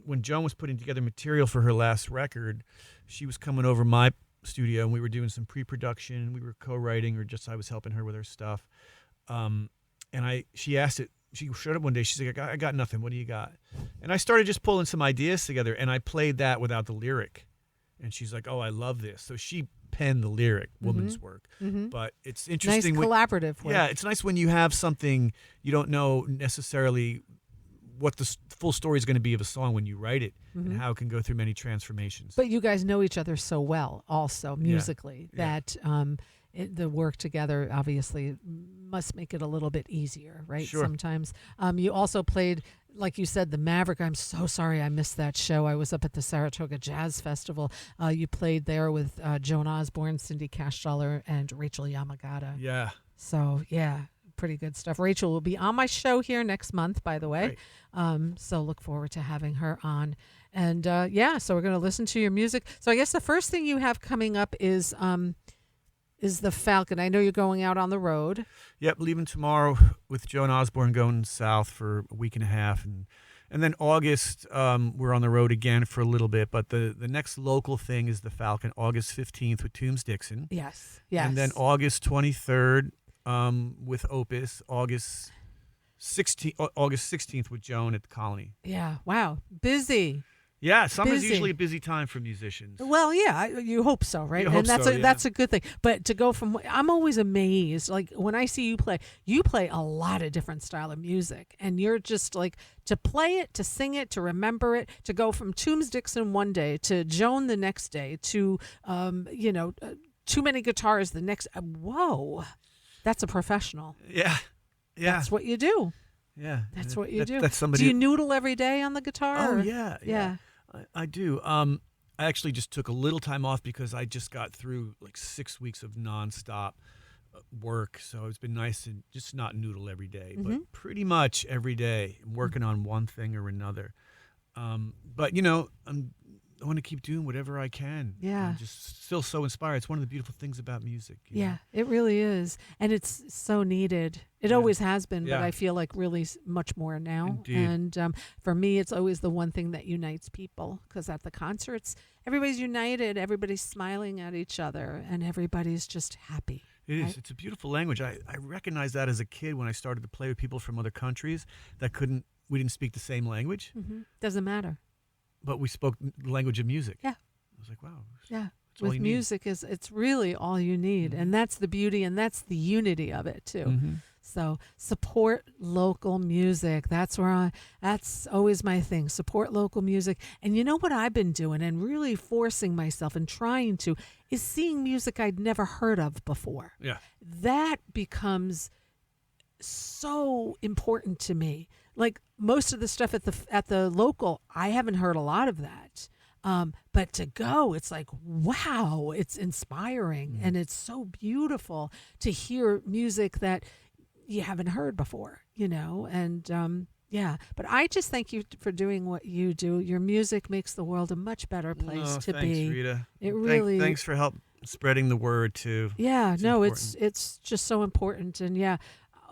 when Joan was putting together material for her last record, she was coming over my studio and we were doing some pre-production. We were co-writing, or just I was helping her with her stuff. And she asked it. She showed up one day. She's like, I got nothing. What do you got? And I started just pulling some ideas together, and I played that without the lyric. And she's like, oh, I love this. So she penned the lyric, Woman's Work. Mm-hmm. But it's interesting. Nice collaborative work. Yeah, it's nice when you have something you don't know necessarily what the full story is going to be of a song when you write it, and how it can go through many transformations. But you guys know each other so well also musically that the work together obviously must make it a little bit easier, right? Sure. Sometimes. You also played, like you said, the Maverick. I'm so sorry I missed that show. I was up at the Saratoga Jazz Festival. You played there with Joan Osborne, Cindy Cashdollar, and Rachel Yamagata. Yeah. So, yeah, pretty good stuff. Rachel will be on my show here next month, by the way. So look forward to having her on. And, so we're going to listen to your music. So I guess the first thing you have coming up is the Falcon. I know you're going out on the road. Yep, leaving tomorrow with Joan Osborne, going south for a week and a half. And then August, we're on the road again for a little bit. But the next local thing is the Falcon, August 15th with Toombs Dixon. Yes. And then August 23rd with Opus, August 16th with Joan at the Colony. Yeah, wow, busy. Yeah, summer's Busy. usually a busy time for musicians. Well, yeah, you hope so, right? You hope that's a good thing. But to go from, I'm always amazed. Like when I see you play a lot of different style of music, and you're just like, to play it, to sing it, to remember it, to go from Toombs Dixon one day to Joan the next day to, Too Many Guitars the next. Whoa, that's a professional. Yeah. That's what you do. Yeah, that's what you do. That's somebody. Do you noodle every day on the guitar? Oh or? yeah. I do. I actually just took a little time off because I just got through like 6 weeks of nonstop work, so it's been nice to just not noodle every day, but pretty much every day I'm working on one thing or another. But I want to keep doing whatever I can. Yeah. I'm just still so inspired. It's one of the beautiful things about music. Yeah, know? it really is. And it's so needed. It always has been, but I feel like really much more now. Indeed. And for me, it's always the one thing that unites people, because at the concerts, everybody's united, everybody's smiling at each other, and everybody's just happy. It is. Right? It's a beautiful language. I recognized that as a kid when I started to play with people from other countries that we didn't speak the same language. Doesn't matter. But we spoke the language of music. Yeah. I was like, wow. Yeah. all With you need. music, it's really all you need. And that's the beauty, and that's the unity of it, too. So support local music. That's always my thing. Support local music. And you know what I've been doing and really forcing myself and trying to is seeing music I'd never heard of before. Yeah. That becomes so important to me. Like most of the stuff at the local, I haven't heard a lot of that. But to go, it's like, wow, it's inspiring and it's so beautiful to hear music that you haven't heard before, and but I just thank you for doing what you do. Your music makes the world a much better place to thanks, be. Rita. It really. Thanks for help spreading the word too. Yeah, It's it's just so important, and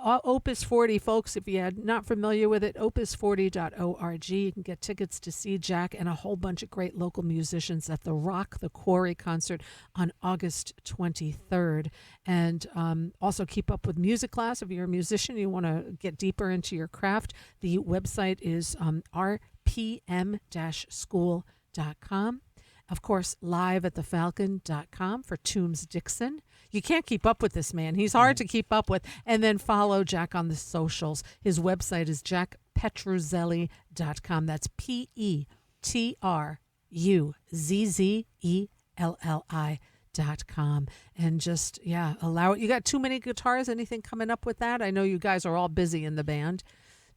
Opus 40, folks, if you're not familiar with it, opus40.org. You can get tickets to see Jack and a whole bunch of great local musicians at the Rock the Quarry concert on August 23rd. And also keep up with music class. If you're a musician, you want to get deeper into your craft, the website is rpm-school.com. Of course, live at thefalcon.com for Toombs Dixon. You can't keep up with this man. He's hard to keep up with. And then follow Jack on the socials. His website is jackpetruzzelli.com. That's PETRUZZELLI.com. And just, allow it. You got too many guitars? Anything coming up with that? I know you guys are all busy in the band.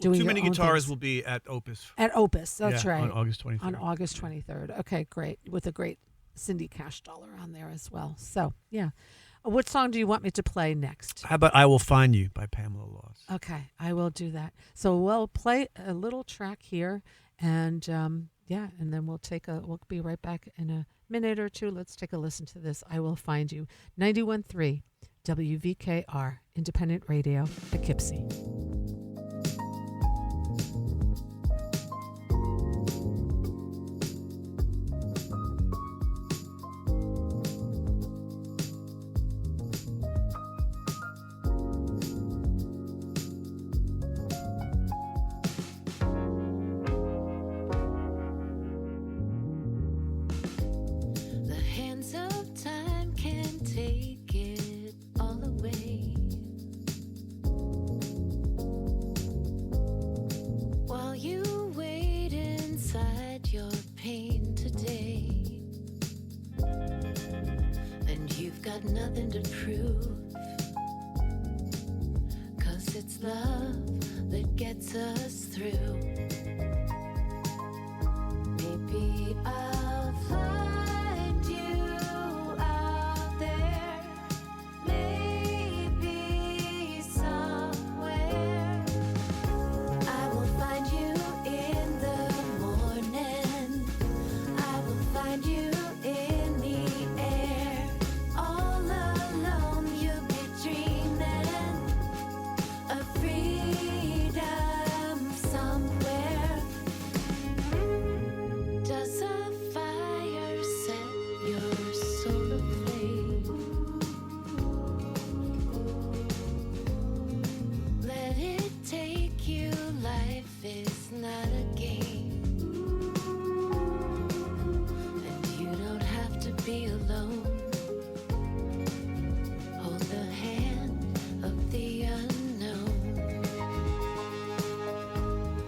Doing Too Many your own Guitars things. will be at Opus. At Opus, that's Yeah, right. on August 23rd. On August 23rd. Okay, great. With a great Cindy Cash dollar on there as well. So, yeah. What song do you want me to play next? How about I Will Find You by Pamela Laws? Okay, I will do that. So we'll play a little track here, and and then we'll be right back in a minute or two. Let's take a listen to this. I Will Find You. 91.3 WVKR, Independent Radio, Poughkeepsie. The hands of time can take it all away. While you wait inside your pain today, and you've got nothing to prove, 'cause it's love that gets us through. Maybe I'll find you out there, maybe somewhere. I will find you in the morning. I will find you in the air. All alone you'll be dreaming of freedom somewhere. Does a fire set your soul aflame? Let it take you, life is not a game. And you don't have to be alone. Hold the hand of the unknown.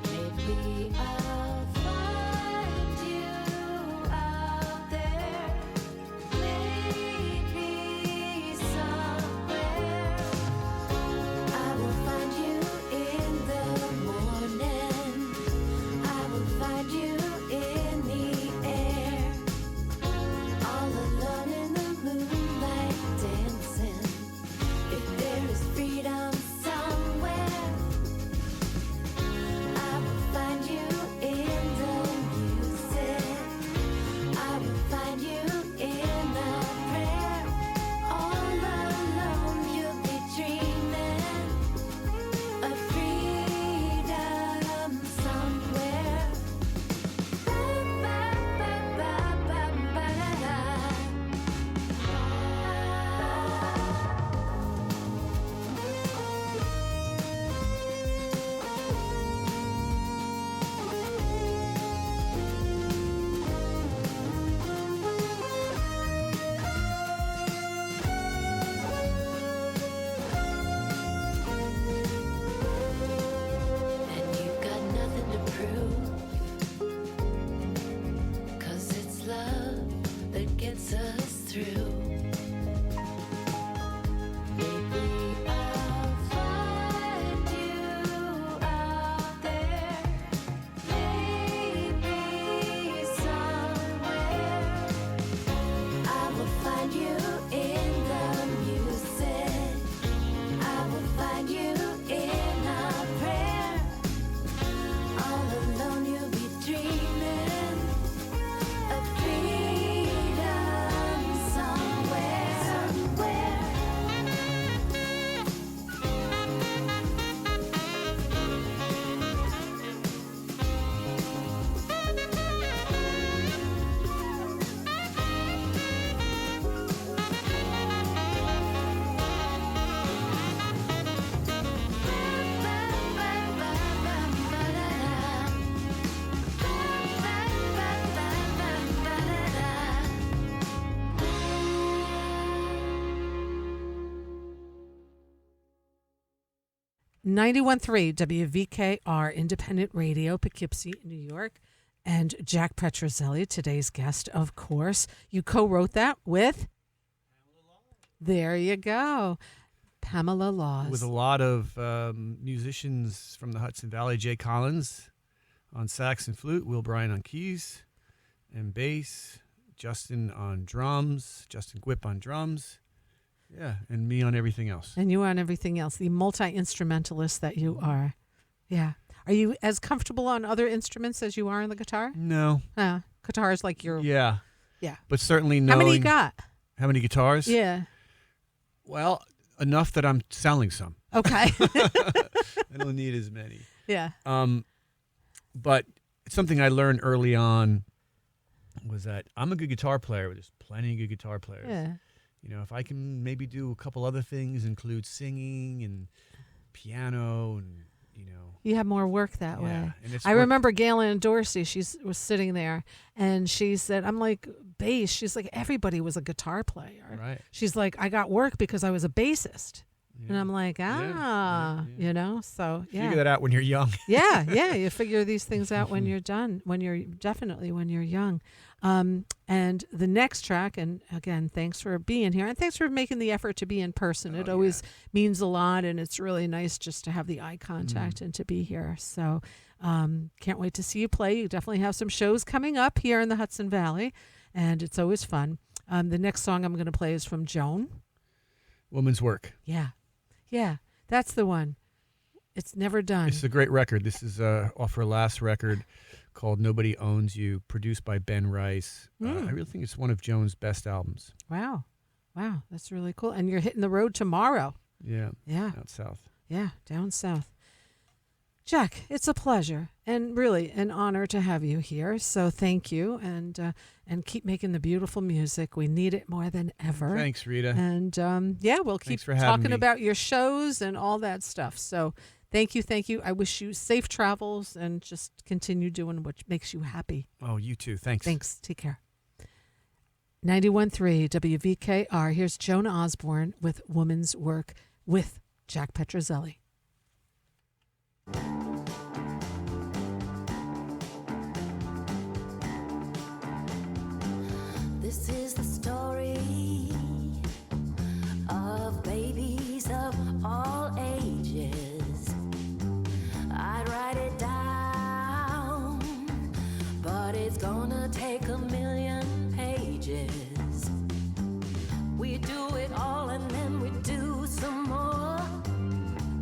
Maybe I'll find you out there, maybe somewhere. I will find you in the morning. 91.3 WVKR Independent Radio, Poughkeepsie, New York. And Jack Petruzzelli, today's guest, of course. You co-wrote that with? There you go. Pamela Laws. With a lot of musicians from the Hudson Valley. Jay Collins on sax and flute, Will Bryan on keys and bass, Justin on drums, Justin Gwip on drums. Yeah, and me on everything else. And you on everything else, the multi-instrumentalist that you are. Yeah. Are you as comfortable on other instruments as you are on the guitar? No. Guitar is like your... Yeah. Yeah. But certainly knowing... How many you got? How many guitars? Yeah. Well, enough that I'm selling some. Okay. I don't need as many. Yeah. But something I learned early on was that I'm a good guitar player, but there's plenty of good guitar players. Yeah. You know, if I can maybe do a couple other things, include singing and piano and, you know. You have more work that way. And I remember Galen Dorsey, was sitting there, and she said, I'm like, bass. She's like, everybody was a guitar player. Right. She's like, I got work because I was a bassist. Yeah. And I'm like, you know, so yeah. Figure that out when you're young. yeah. You figure these things out when you're done, when you're young. And the next track, and again, thanks for being here, and thanks for making the effort to be in person. It always means a lot, and it's really nice just to have the eye contact and to be here. So can't wait to see you play. You definitely have some shows coming up here in the Hudson Valley, and it's always fun. The next song I'm going to play is from Joan. Woman's Work. Yeah, that's the one. It's Never Done. It's a great record. This is off her last record called Nobody Owns You, produced by Ben Rice. I really think it's one of Joan's best albums. Wow, that's really cool. And you're hitting the road tomorrow. Yeah. Yeah. Out south. Yeah, down south. Jack, it's a pleasure and really an honor to have you here. So thank you, and keep making the beautiful music. We need it more than ever. Thanks, Rita. And we'll keep talking about your shows and all that stuff. So thank you. I wish you safe travels and just continue doing what makes you happy. Oh, you too. Thanks. Thanks. Take care. 91.3 WVKR. Here's Joan Osborne with Woman's Work with Jack Petruzzelli. This is the story of babies of all ages. I'd write it down, but it's gonna take 1,000,000 pages. We do it all and then we do some more.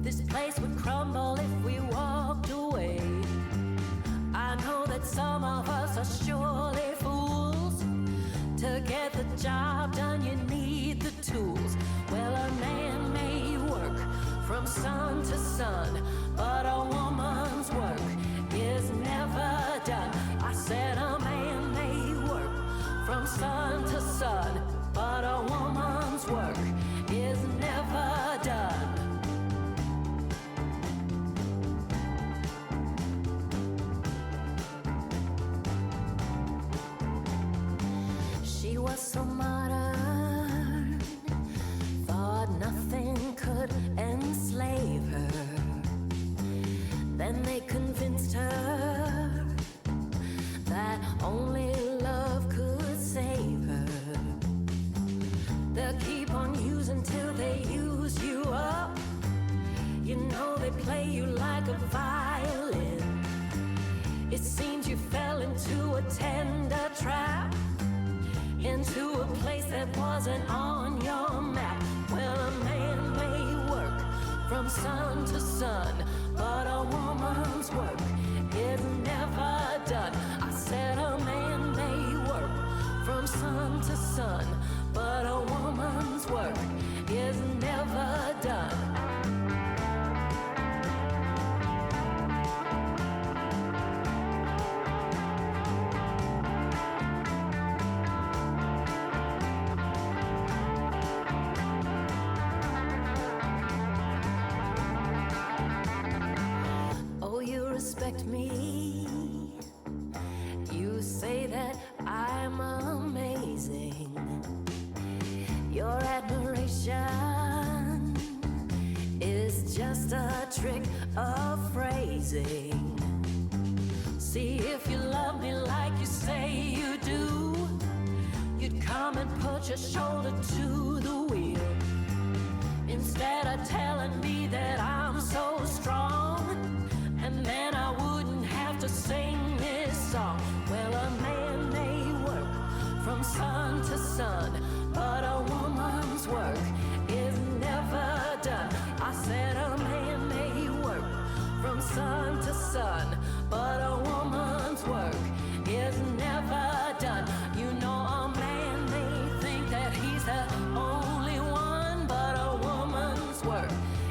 This place would crumble if we walked away. I know that some of us are surely fools. To get the job done, you need the tools. Well, a man may work from sun to sun, but a woman's work is never done. I said a man may work from sun to sun, but a woman's work is never done. She was so modern, thought nothing could enslave her. Then they convinced her that only love could save her. They'll keep on using till they use you up. You know they play you like a violin. It seems you fell into a tender trap, into a place that wasn't on your map. Well, a man may work from sun to sun, but a woman's work is never done. I said a man may work from sun to sun, but a woman's work is never done. of phrasing. See, if you love me like you say you do, you'd come and put your shoulder to the wheel. Instead of telling me that I'm so strong, and then I wouldn't have to sing this song. Well, a man may work from sun to sun, but a woman's work is never done. I said a man may work from sun to sun, but a woman's work is never done. You know, a man may think that he's the only one, but a woman's work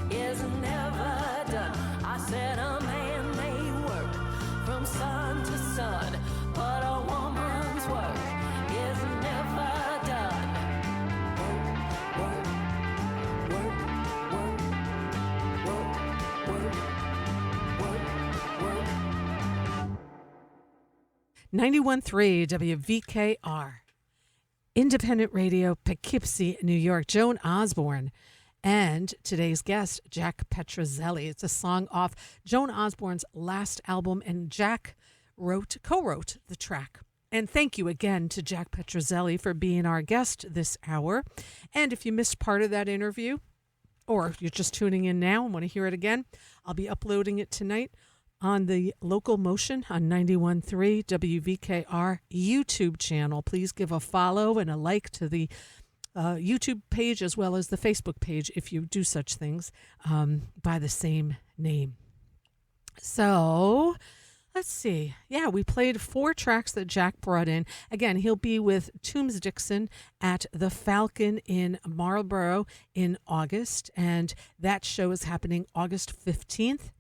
is never done. I said a man may work from sun to sun, but a woman's work is never done. Work, work, work, work, work, work, work, work. 91.3 WVKR. Independent Radio, Poughkeepsie, New York. Joan Osborne and today's guest, Jack Petruzzelli. It's a song off Joan Osborne's last album, and Jack co-wrote the track. And thank you again to Jack Petruzzelli for being our guest this hour. And if you missed part of that interview, or if you're just tuning in now and want to hear it again, I'll be uploading it tonight on the LocalMotion on 91.3 WVKR YouTube channel. Please give a follow and a like to the YouTube page as well as the Facebook page if you do such things by the same name. So let's see. Yeah, we played 4 tracks that Jack brought in. Again, he'll be with Toombs Dixon at the Falcon in Marlborough in August, and that show is happening August 15th.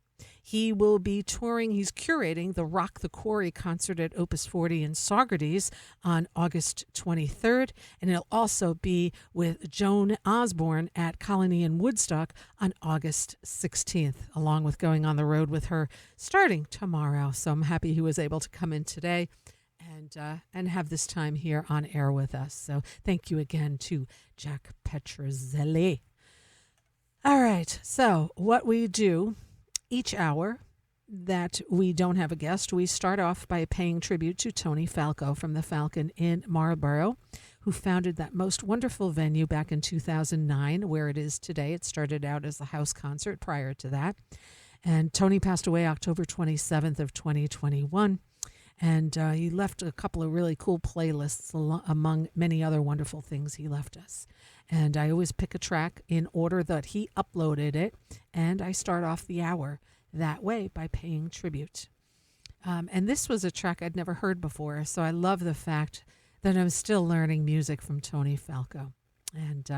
He will be touring. He's curating the Rock the Quarry concert at Opus 40 in Saugerties on August 23rd. And he'll also be with Joan Osborne at Colony in Woodstock on August 16th, along with going on the road with her starting tomorrow. So I'm happy he was able to come in today and have this time here on air with us. So thank you again to Jack Petruzzelli. All right. So what we do each hour that we don't have a guest, we start off by paying tribute to Tony Falco from the Falcon in Marlborough, who founded that most wonderful venue back in 2009, where it is today. It started out as a house concert prior to that. And Tony passed away October 27th of 2021. And he left a couple of really cool playlists among many other wonderful things he left us. And I always pick a track in order that he uploaded it, and I start off the hour that way by paying tribute. And this was a track I'd never heard before, so I love the fact that I'm still learning music from Tony Falco. And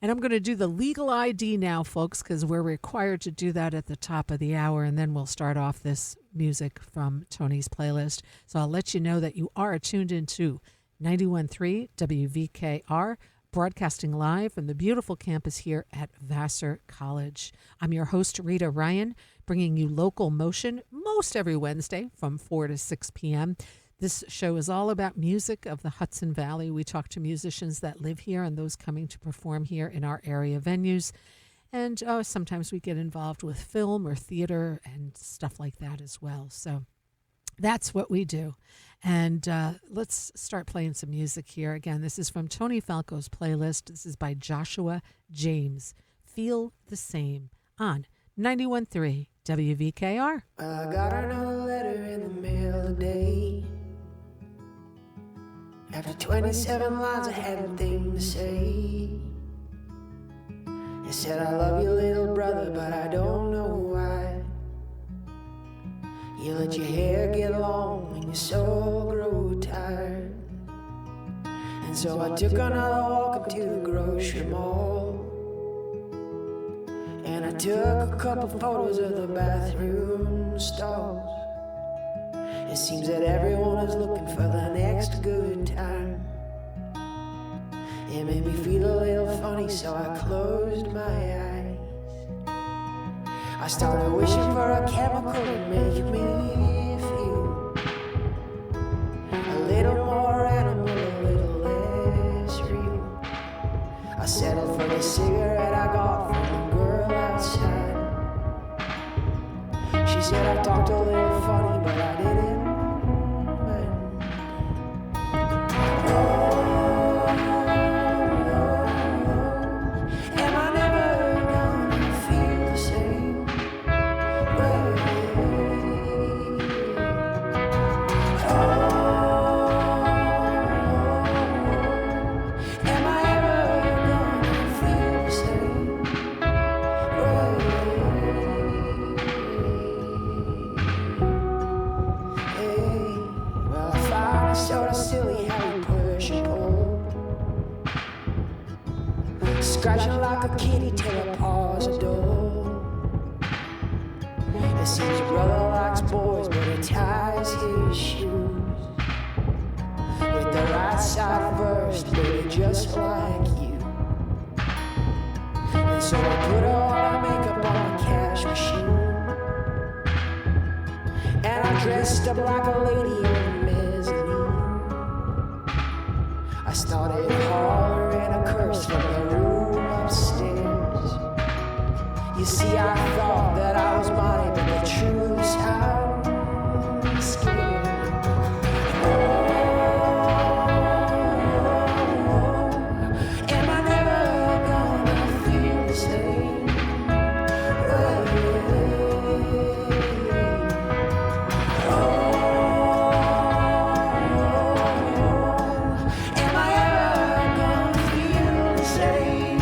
and I'm going to do the legal ID now, folks, because we're required to do that at the top of the hour, and then we'll start off this music from Tony's playlist. So I'll let you know that you are tuned into 91.3 WVKR, broadcasting live from the beautiful campus here at Vassar College. I'm your host, Rita Ryan, bringing you LocalMotion most every Wednesday from 4 to 6 p.m. This show is all about music of the Hudson Valley. We talk to musicians that live here and those coming to perform here in our area venues. And sometimes we get involved with film or theater and stuff like that as well. So that's what we do. And let's start playing some music here. Again, this is from Tony Falco's playlist. This is by Joshua James. Feel the Same on 91.3 WVKR. I got another letter in the mail today. After 27 lines, I had a thing to say. It said, I love you, little brother, but I don't know why. You let your hair get long and your soul grow tired. And so I took another walk up to the grocery mall. And I took a couple photos of the bathroom stalls. It seems that everyone is looking for the next good time. It made me feel a little funny, so I closed my eyes. I started wishing for a chemical to make me feel a little more animal, a little less real. I settled for the cigarette I got from the girl outside. She said I talked a little funny, but I didn't. Am I never gonna feel the same way? Am I ever gonna feel the same way? Hey, well, I find it sort of silly how we push and pull, scratching like a kitty till it paws a door. It seems your brother likes boys, but he ties his shoes with the right side first, baby, just like you. And so I put all my makeup on the cash machine, and I dressed up like a lady in the mezzanine. I started hollering a curse from the room upstairs. You see, I thought that I was money, but the truth's I'm scared. Am I never gonna feel the same Am I ever gonna feel the same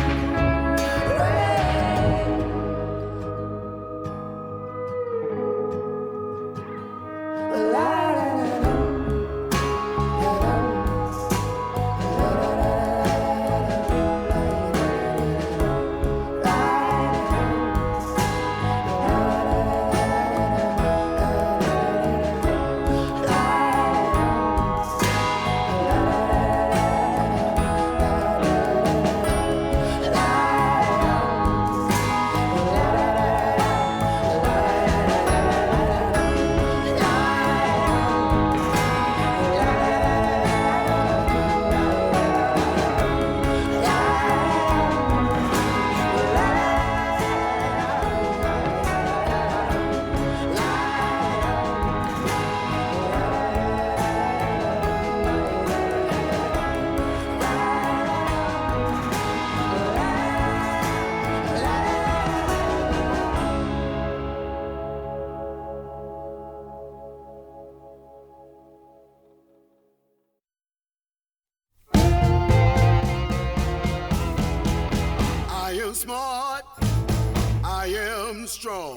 I am smart, I am strong,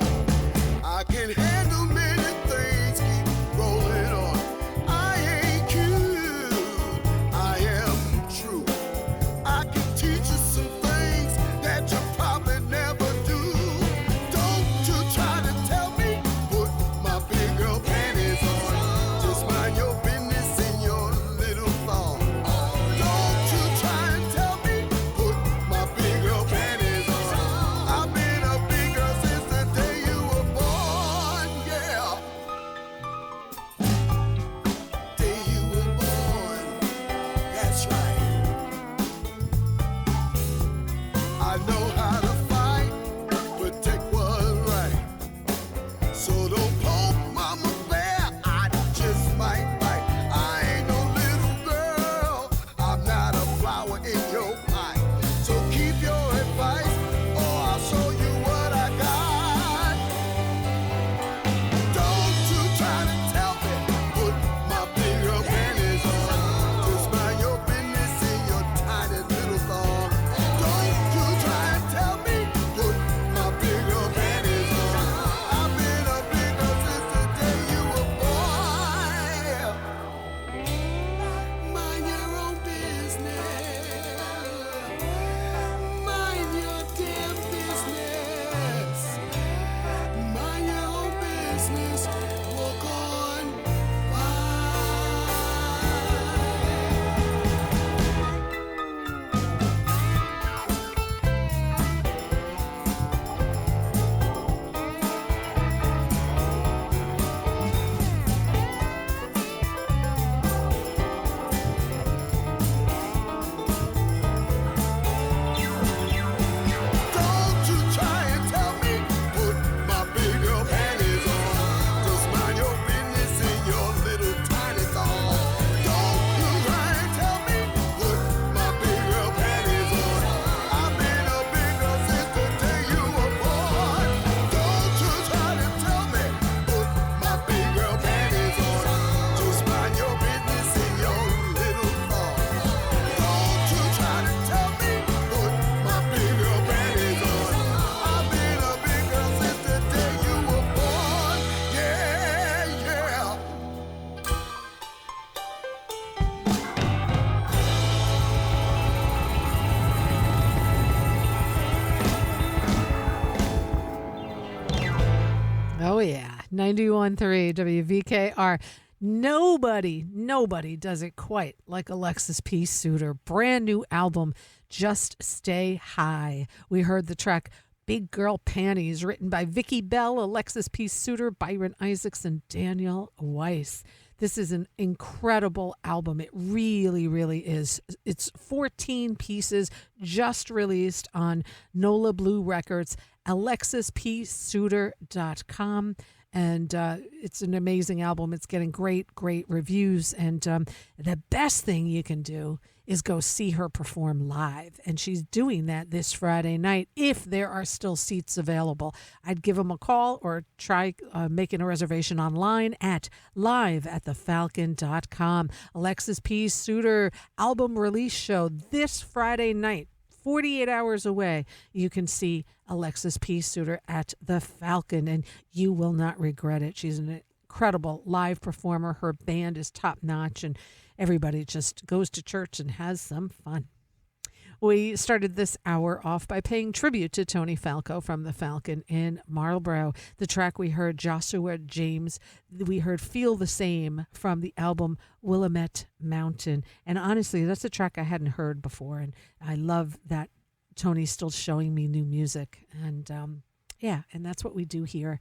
I can handle many things, keep rolling on. I ain't cute, I am true, I can teach you some things that you probably never do. Don't you try to tell me, put my big girl panties on, just mind your business in your little thong. Don't you try and tell me, put my big girl panties on. I've been a big girl since the day you were born, yeah. Day you were born, that's right. I know how to fight, protect what's right. So don't poke Mama Bear, I just might bite. I ain't no little girl, I'm not a flower in your pie. So keep your advice, or I'll show you what I got. Don't you try to tell me, put my big girl panties on. Just mind your business in your tiny little thong. Don't you try and tell me, put my big girl panties on. I've been a big girl Oh, yeah. 91.3 WVKR. Nobody does it quite like Alexis P. Suter. Brand new album, Just Stay High. We heard the track Big Girl Panties, written by Vicki Bell, Alexis P. Suter, Byron Isaacs, and Daniel Weiss. This is an incredible album. It really, really is. It's 14 pieces, just released on Nola Blue Records, AlexisPSuter.com. And it's an amazing album. It's getting great reviews. And the best thing you can do is go see her perform live. And she's doing that this Friday night if there are still seats available. I'd give them a call or try making a reservation online at liveatthefalcon.com. Alexis P. Suter album release show this Friday night. 48 hours away, you can see Alexis P. Suter at the Falcon, and you will not regret it. She's an incredible live performer. Her band is top notch, and everybody just goes to church and has some fun. We started this hour off by paying tribute to Tony Falco from the Falcon in Marlborough. The track we heard, Joshua James. We heard Feel the Same from the album Willamette Mountain. And honestly, that's a track I hadn't heard before. And I love that Tony's still showing me new music. And and that's what we do here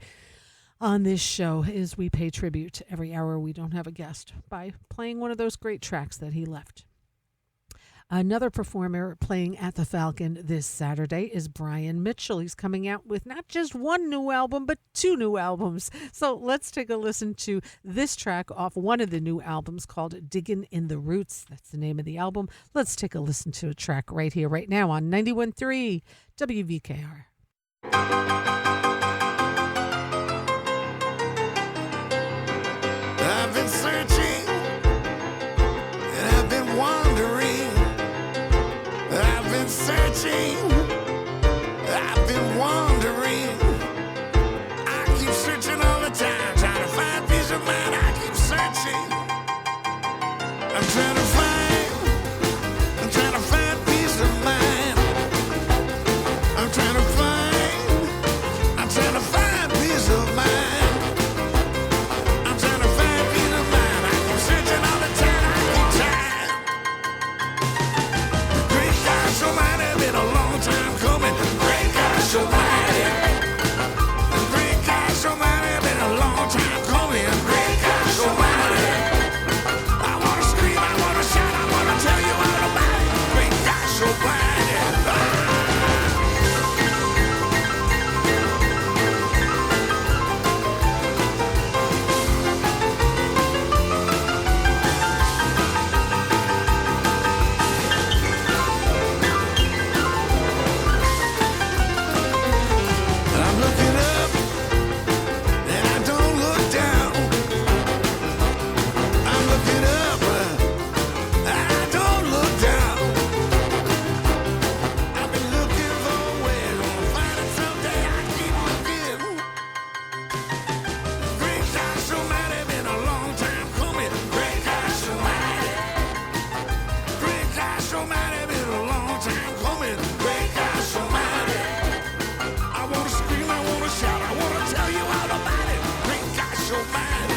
on this show is we pay tribute every hour we don't have a guest by playing one of those great tracks that he left. Another performer playing at the Falcon this Saturday is Brian Mitchell. He's coming out with not just one new album, but two new albums. So let's take a listen to this track off one of the new albums called Diggin' in the Roots. That's the name of the album. Let's take a listen to a track right here, right now on 91.3 WVKR. I've been searching and I've been wandering. I've been searching, I've been wandering. I keep searching all the time, trying to find peace of mind. I keep searching. I'm trying to find peace of mind. I'm trying to find peace of mind. I'm trying to find peace of mind. I keep searching all the time, I keep trying. Great God, so might have been a long time coming. Great God, so mighty. Great God, so might have been a long time coming. Great God, so mighty. I wanna scream, I wanna shout, I wanna tell you all about it. Great God, so mighty. I'm looking up and I don't look down. I'm looking up and I don't look down. I've been looking for a way, gonna find it someday. I keep looking. Great God, so mighty, been a long time coming. Great God, so mighty. Great God, so mighty, been a long time coming. Great God, so mighty. I wanna scream, I wanna shout, I wanna tell you all about it. Great God, so mighty.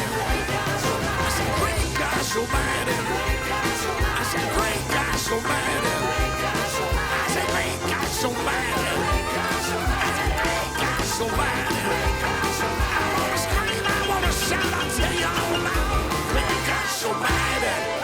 I said, great God, so mighty. I said, great God, so mighty. I said, great God, so mighty. I said, great God, so mighty. I wanna scream, I wanna shout, I'll tell you all about it. Great God, so mighty.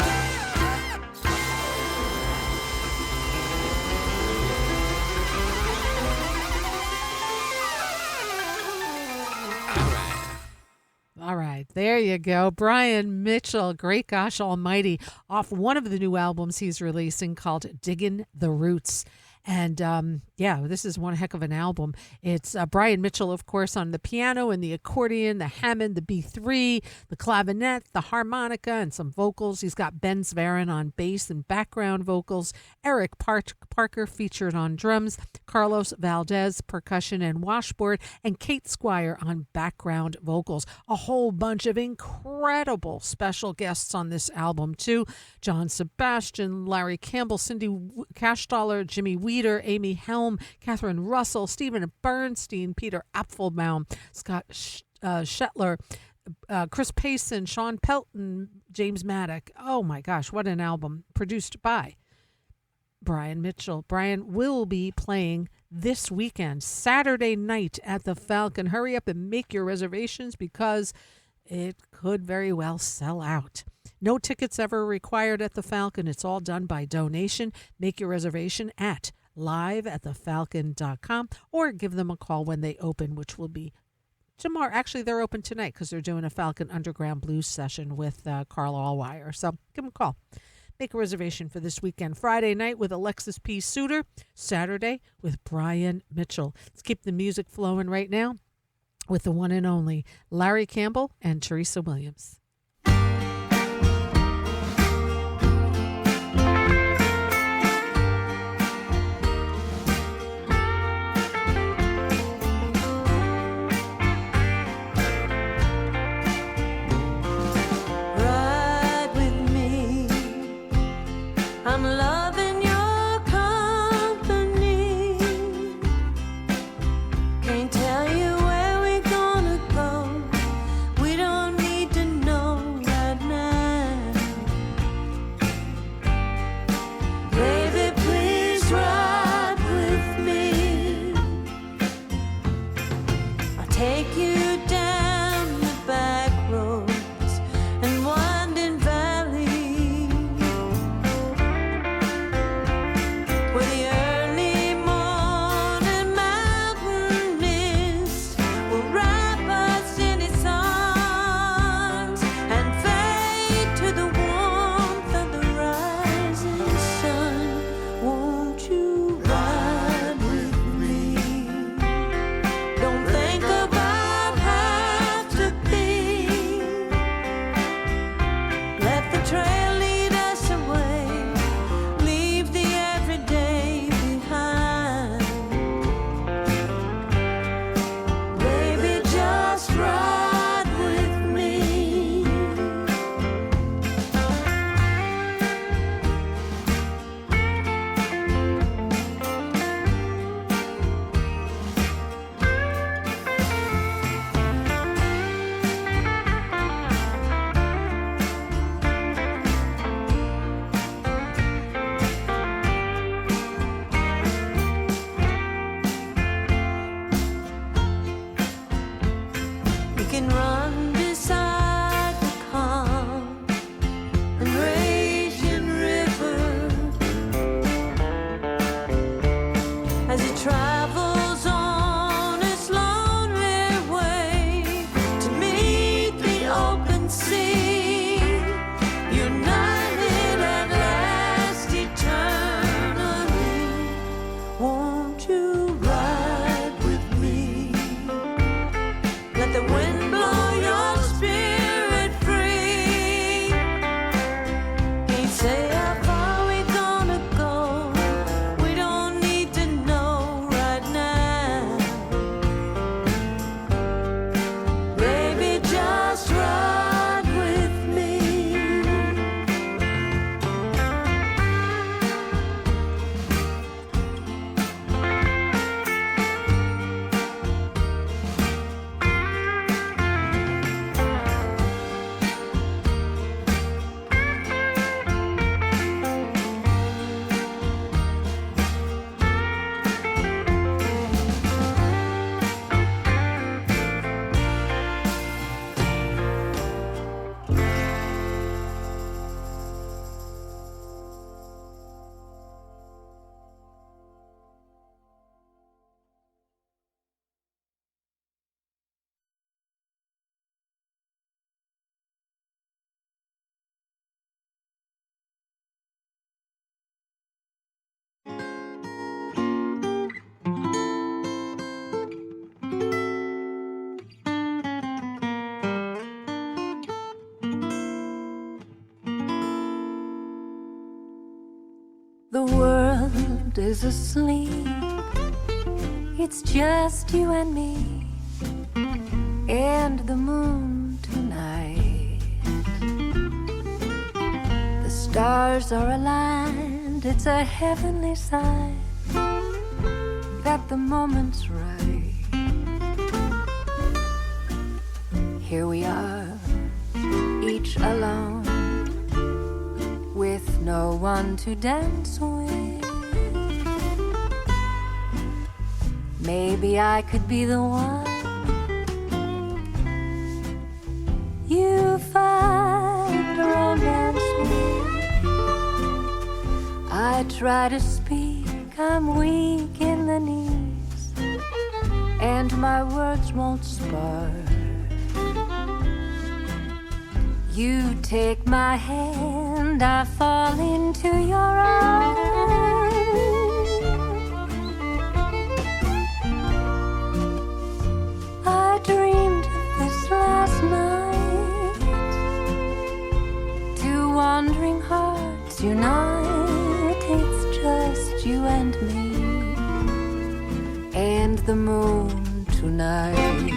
All right, there you go. Brian Mitchell, Great Gosh Almighty, off one of the new albums he's releasing called Diggin' the Roots. And this is one heck of an album. It's Brian Mitchell, of course, on the piano and the accordion, the Hammond, the B3, the clavinet, the harmonica, and some vocals. He's got Ben Zvarin on bass and background vocals, Eric Parker featured on drums, Carlos Valdez, percussion and washboard, and Kate Squire on background vocals. A whole bunch of incredible special guests on this album, too. John Sebastian, Larry Campbell, Cindy Cashtaller, Jimmy Weeder, Amy Helm, Catherine Russell, Stephen Bernstein, Peter Apfelbaum, Scott Shetler, Chris Payson, Sean Pelton, James Maddock. Oh my gosh, what an album. Produced by Brian Mitchell. Brian will be playing this weekend, Saturday night at the Falcon. Hurry up and make your reservations because it could very well sell out. No tickets ever required at the Falcon. It's all done by donation. Make your reservation at live@thefalcon.com or give them a call when they open, which will be tomorrow. Actually, they're open tonight because they're doing a Falcon Underground Blues session with Carl Allwire. So give them a call. Make a reservation for this weekend. Friday night with Alexis P. Suter. Saturday with Brian Mitchell. Let's keep the music flowing right now with the one and only Larry Campbell and Teresa Williams. I'm loving your company. Can't tell you where we're gonna go. We don't need to know right now. Baby, please ride with me. I'll take you down the back roads and winding valleys. Where the early morning mountain mist will wrap us in its arms and fade to the warmth of the rising sun. Won't you ride with me? Don't think about have to be. Let the trail lead us away. Leave the everyday behind. Baby, just ride with me. We can run beside the calm and raging river as it travels on its lonely way to meet the open sea, united at last eternally. Won't you ride with me? Let the wind blow your spirit free. Can't say how far we gonna go. We don't need to know right now. Baby, just ride with me. The world is asleep. It's just you and me and the moon tonight. The stars are aligned. It's a heavenly sign that the moment's right. Here we are, each alone, with no one to dance with. Maybe I could be the one you find romance with. I try to speak, I'm weak in the knees, and my words won't spark. You take my hand, I fall into your arms. I dreamed of this last night. Two wandering hearts unite. It's just you and me, and the moon tonight.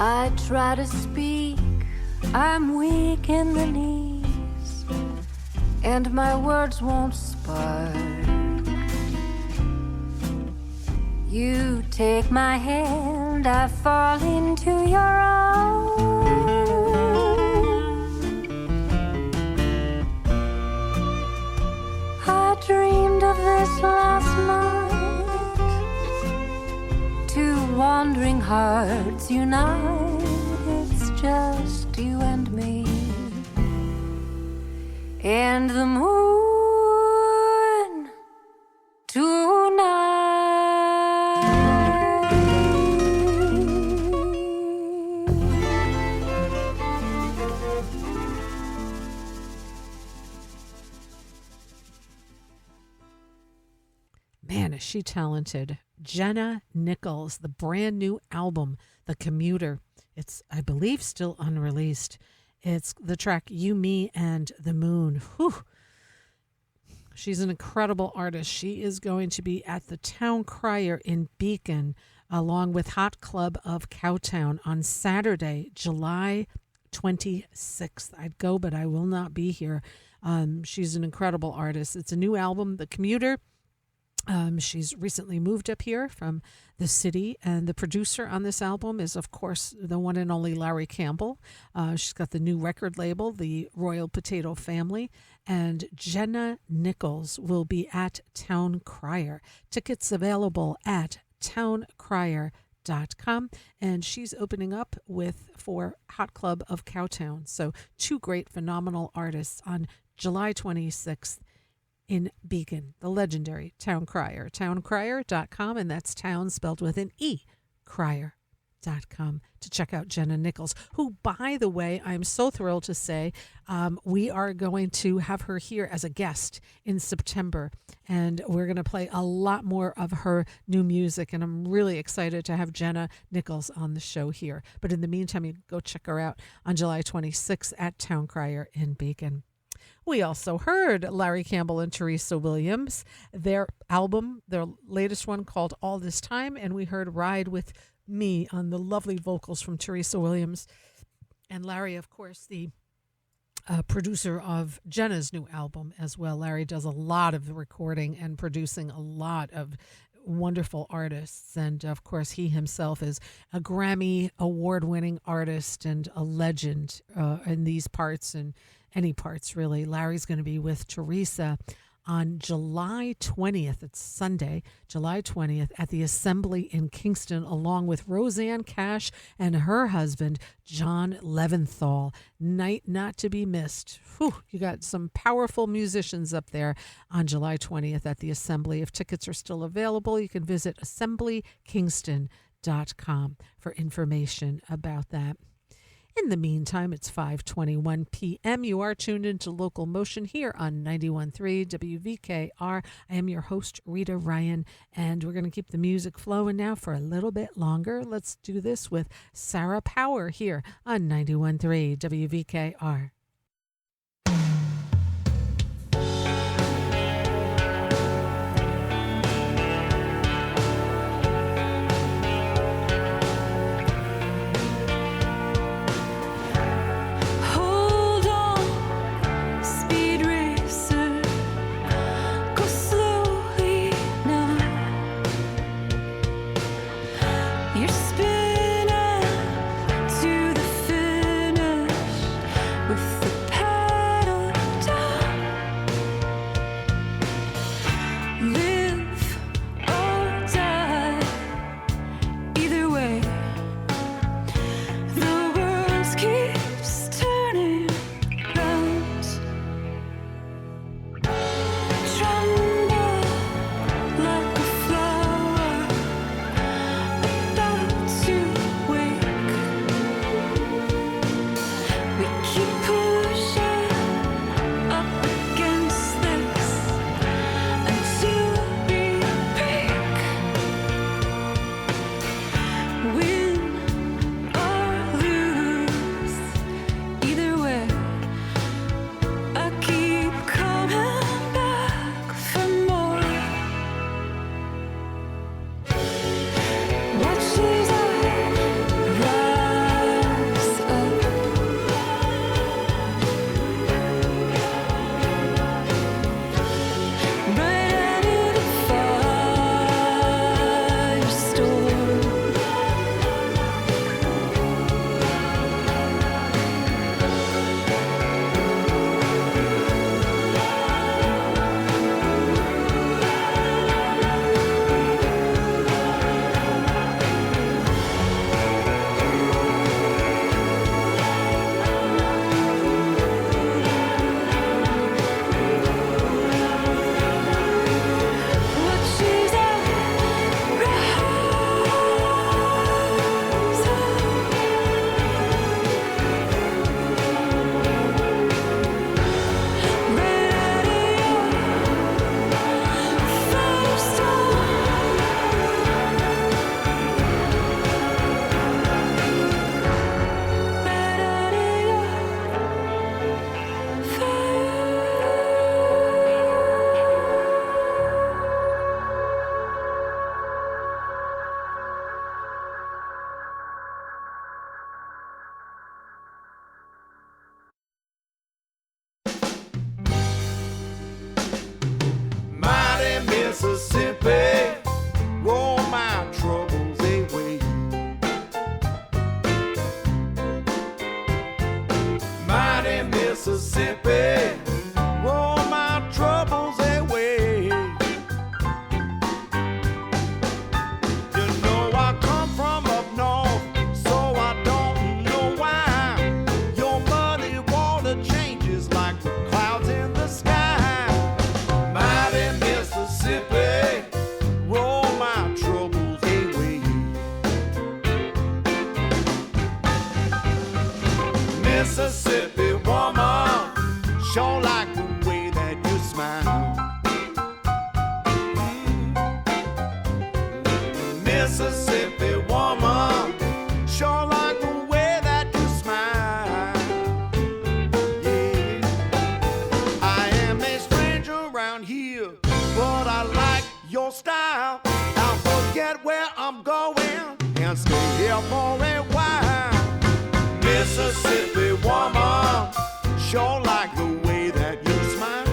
I try to speak, I'm weak in the knees, and my words won't spark. You take my hand, I fall into your arms. I dreamed of this last night. Two wandering hearts unite. It's just you and me, and the moon tonight. Man, is she talented. Jenna Nichols, the brand new album, The Commuter. It's, I believe, still unreleased. It's the track You, Me, and the Moon. Whew. She's an incredible artist. She is going to be at the Town Crier in Beacon, along with Hot Club of Cowtown on Saturday, July 26th. I'd go, but I will not be here. She's an incredible artist. It's a new album, The Commuter. She's recently moved up here from the city, and the producer on this album is, of course, the one and only Larry Campbell. She's got the new record label, the Royal Potato Family, and Jenna Nichols will be at Town Crier. Tickets available at towncrier.com, and she's opening up for Hot Club of Cowtown. So two great, phenomenal artists on July 26th. In Beacon, the legendary Town Crier, towncrier.com, and that's town spelled with an E, crier.com, to check out Jenna Nichols, who, by the way, I'm so thrilled to say we are going to have her here as a guest in September, and we're going to play a lot more of her new music, and I'm really excited to have Jenna Nichols on the show here. But in the meantime, you can go check her out on July 26th at Town Crier in Beacon. We also heard Larry Campbell and Teresa Williams, their album, their latest one called All This Time, and we heard Ride With Me on the lovely vocals from Teresa Williams. And Larry, of course, the producer of Jenna's new album as well. Larry does a lot of the recording and producing a lot of wonderful artists, and of course he himself is a Grammy award-winning artist and a legend in these parts and any parts, really. Larry's going to be with Teresa on July 20th. It's Sunday, July 20th, at the Assembly in Kingston, along with Roseanne Cash and her husband, John Leventhal. Night not to be missed. Whew, you got some powerful musicians up there on July 20th at the Assembly. If tickets are still available, you can visit assemblykingston.com. for information about that. In the meantime, it's 5:21 p.m. You are tuned into Local Motion here on 91.3 WVKR. I am your host, Rita Ryan, and we're going to keep the music flowing now for a little bit longer. Let's do this with Sarah Power here on 91.3 WVKR. Mississippi, roll my troubles away. Mighty Mississippi, roll my troubles away. You know I come from up north, so I don't know why your muddy water changes like the clouds in the sky. Mighty Mississippi, roll my troubles away. Mississippi woman, sure like the way that you smile. Mississippi woman, sure like the way that you smile. Yeah, I am a stranger around here, but I like your style. I'll forget where I'm going and stay here for a while. Mississippi woman, sure like the way that you smile.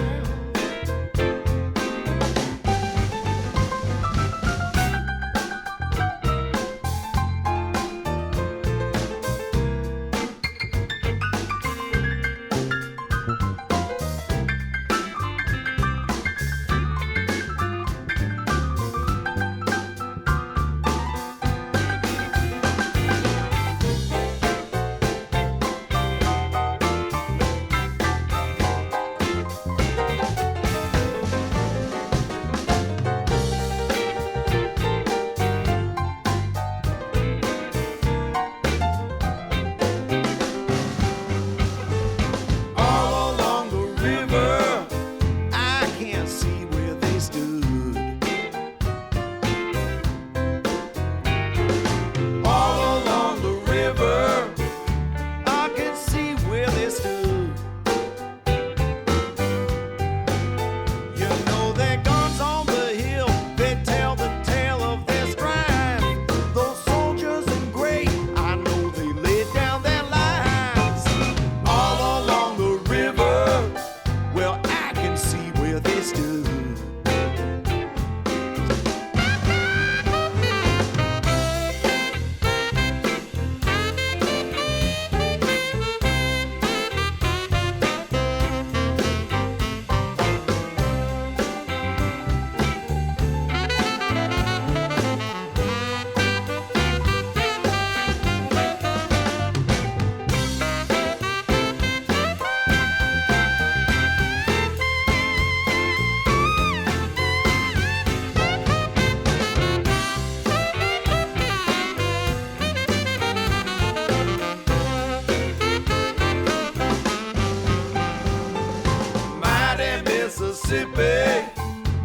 Mississippi,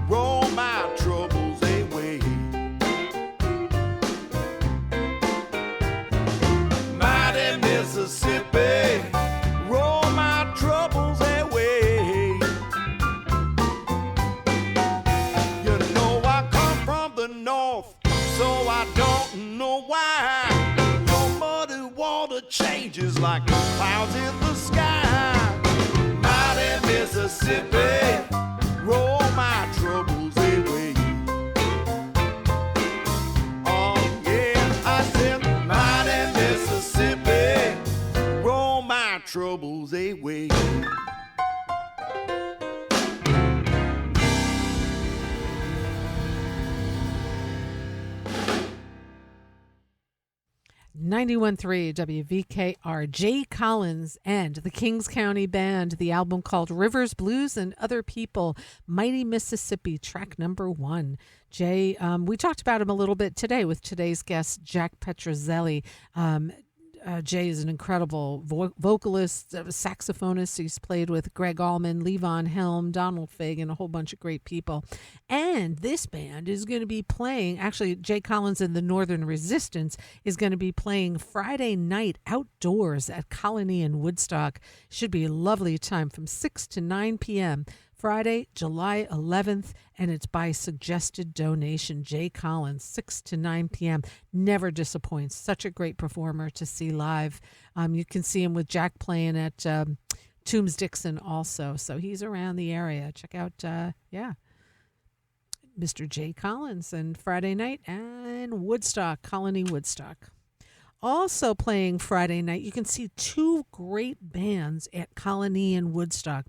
roll my troubles away. Mighty Mississippi, roll my troubles away. You know I come from the north, so I don't know why your muddy water changes like the clouds in the sky. Mighty Mississippi, roll my troubles away. Oh yeah, I said mighty Mississippi, roll my troubles away. 91.3 WVKR, Jay Collins and the Kings County Band, the album called Rivers, Blues, and Other People, Mighty Mississippi, track number 1. Jay, we talked about him a little bit today with today's guest, Jack Petruzzelli. Jay is an incredible vocalist, saxophonist. He's played with Greg Allman, Levon Helm, Donald Fagen, a whole bunch of great people. And this band is going to be playing, actually, Jay Collins and the Northern Resistance is going to be playing Friday night outdoors at Colony in Woodstock. Should be a lovely time from 6 to 9 p.m. Friday, July 11th, and it's by suggested donation. Jay Collins, 6 to 9 p.m. Never disappoints. Such a great performer to see live. You can see him with Jack playing at Toombs Dixon also. So he's around the area. Check out, Mr. Jay Collins and Friday night and Woodstock, Colony Woodstock. Also playing Friday night, you can see 2 great bands at Colony and Woodstock.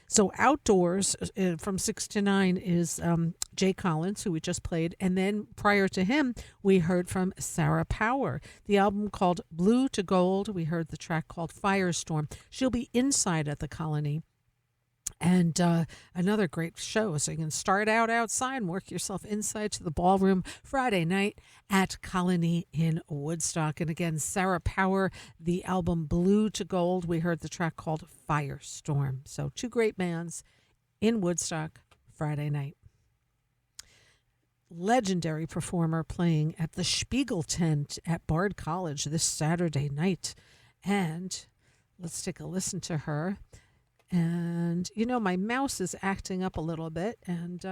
So outdoors from 6 to 9 is Jay Collins, who we just played. And then prior to him, we heard from Sarah Power. The album called Blue to Gold. We heard the track called Firestorm. She'll be inside at the Colony. And another great show. So you can start out outside and work yourself inside to the ballroom Friday night at Colony in Woodstock. And again, Sarah Power, the album Blue to Gold. We heard the track called Firestorm. So 2 great bands in Woodstock Friday night. Legendary performer playing at the Spiegel Tent at Bard College this Saturday night. And let's take a listen to her. And, my mouse is acting up a little bit. And,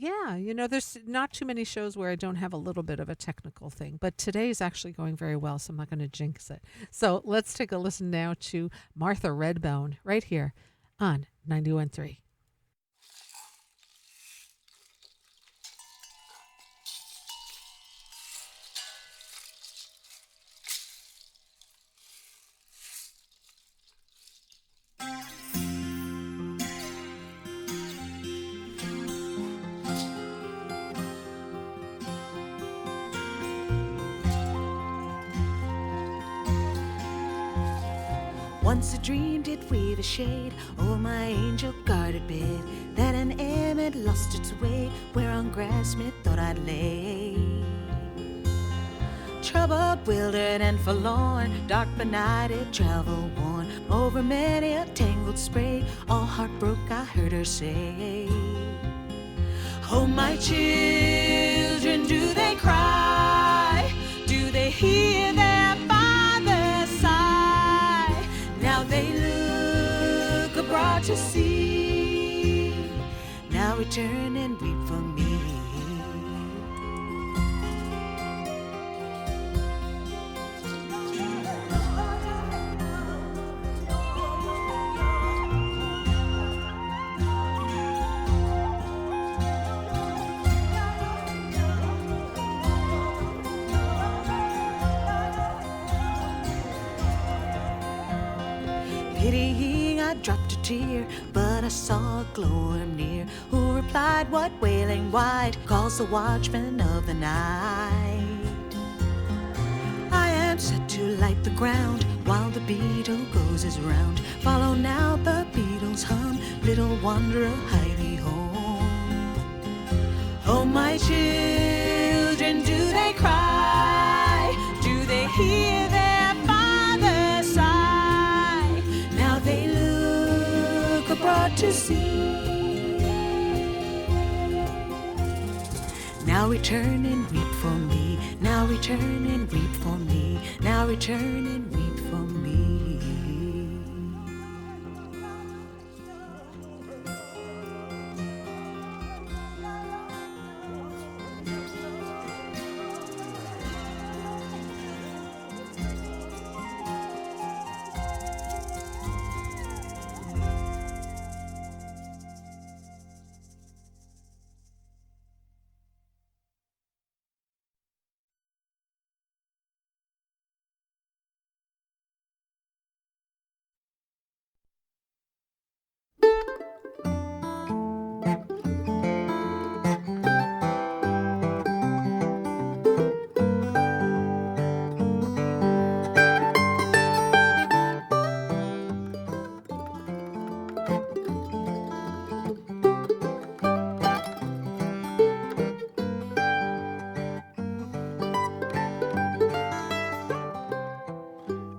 there's not too many shows where I don't have a little bit of a technical thing. But today is actually going very well, so I'm not going to jinx it. So let's take a listen now to Martha Redbone right here on 91.3. Once I dreamed it weave a shade over my angel guarded bed, that an emmet lost its way where on grass me thought I'd lay. Troubled, wildered, and forlorn, dark benighted, travel worn, over many a tangled spray, all heartbroke I heard her say. Oh, my children, do they cry? Do they hear their father sigh? Now they look abroad to see. Now return and weep for me. Pitying, I dropped a tear, but I saw a gloam near, who replied, what wailing wight calls the watchman of the night? I am set to light the ground, while the beetle goes his round. Follow now the beetle's hum, little wanderer, hie thee home. Oh, my children, do they cry? Do they hear their father sigh? Now they look abroad to see. return and weep for me. Now return and weep for me. Now return and weep for me.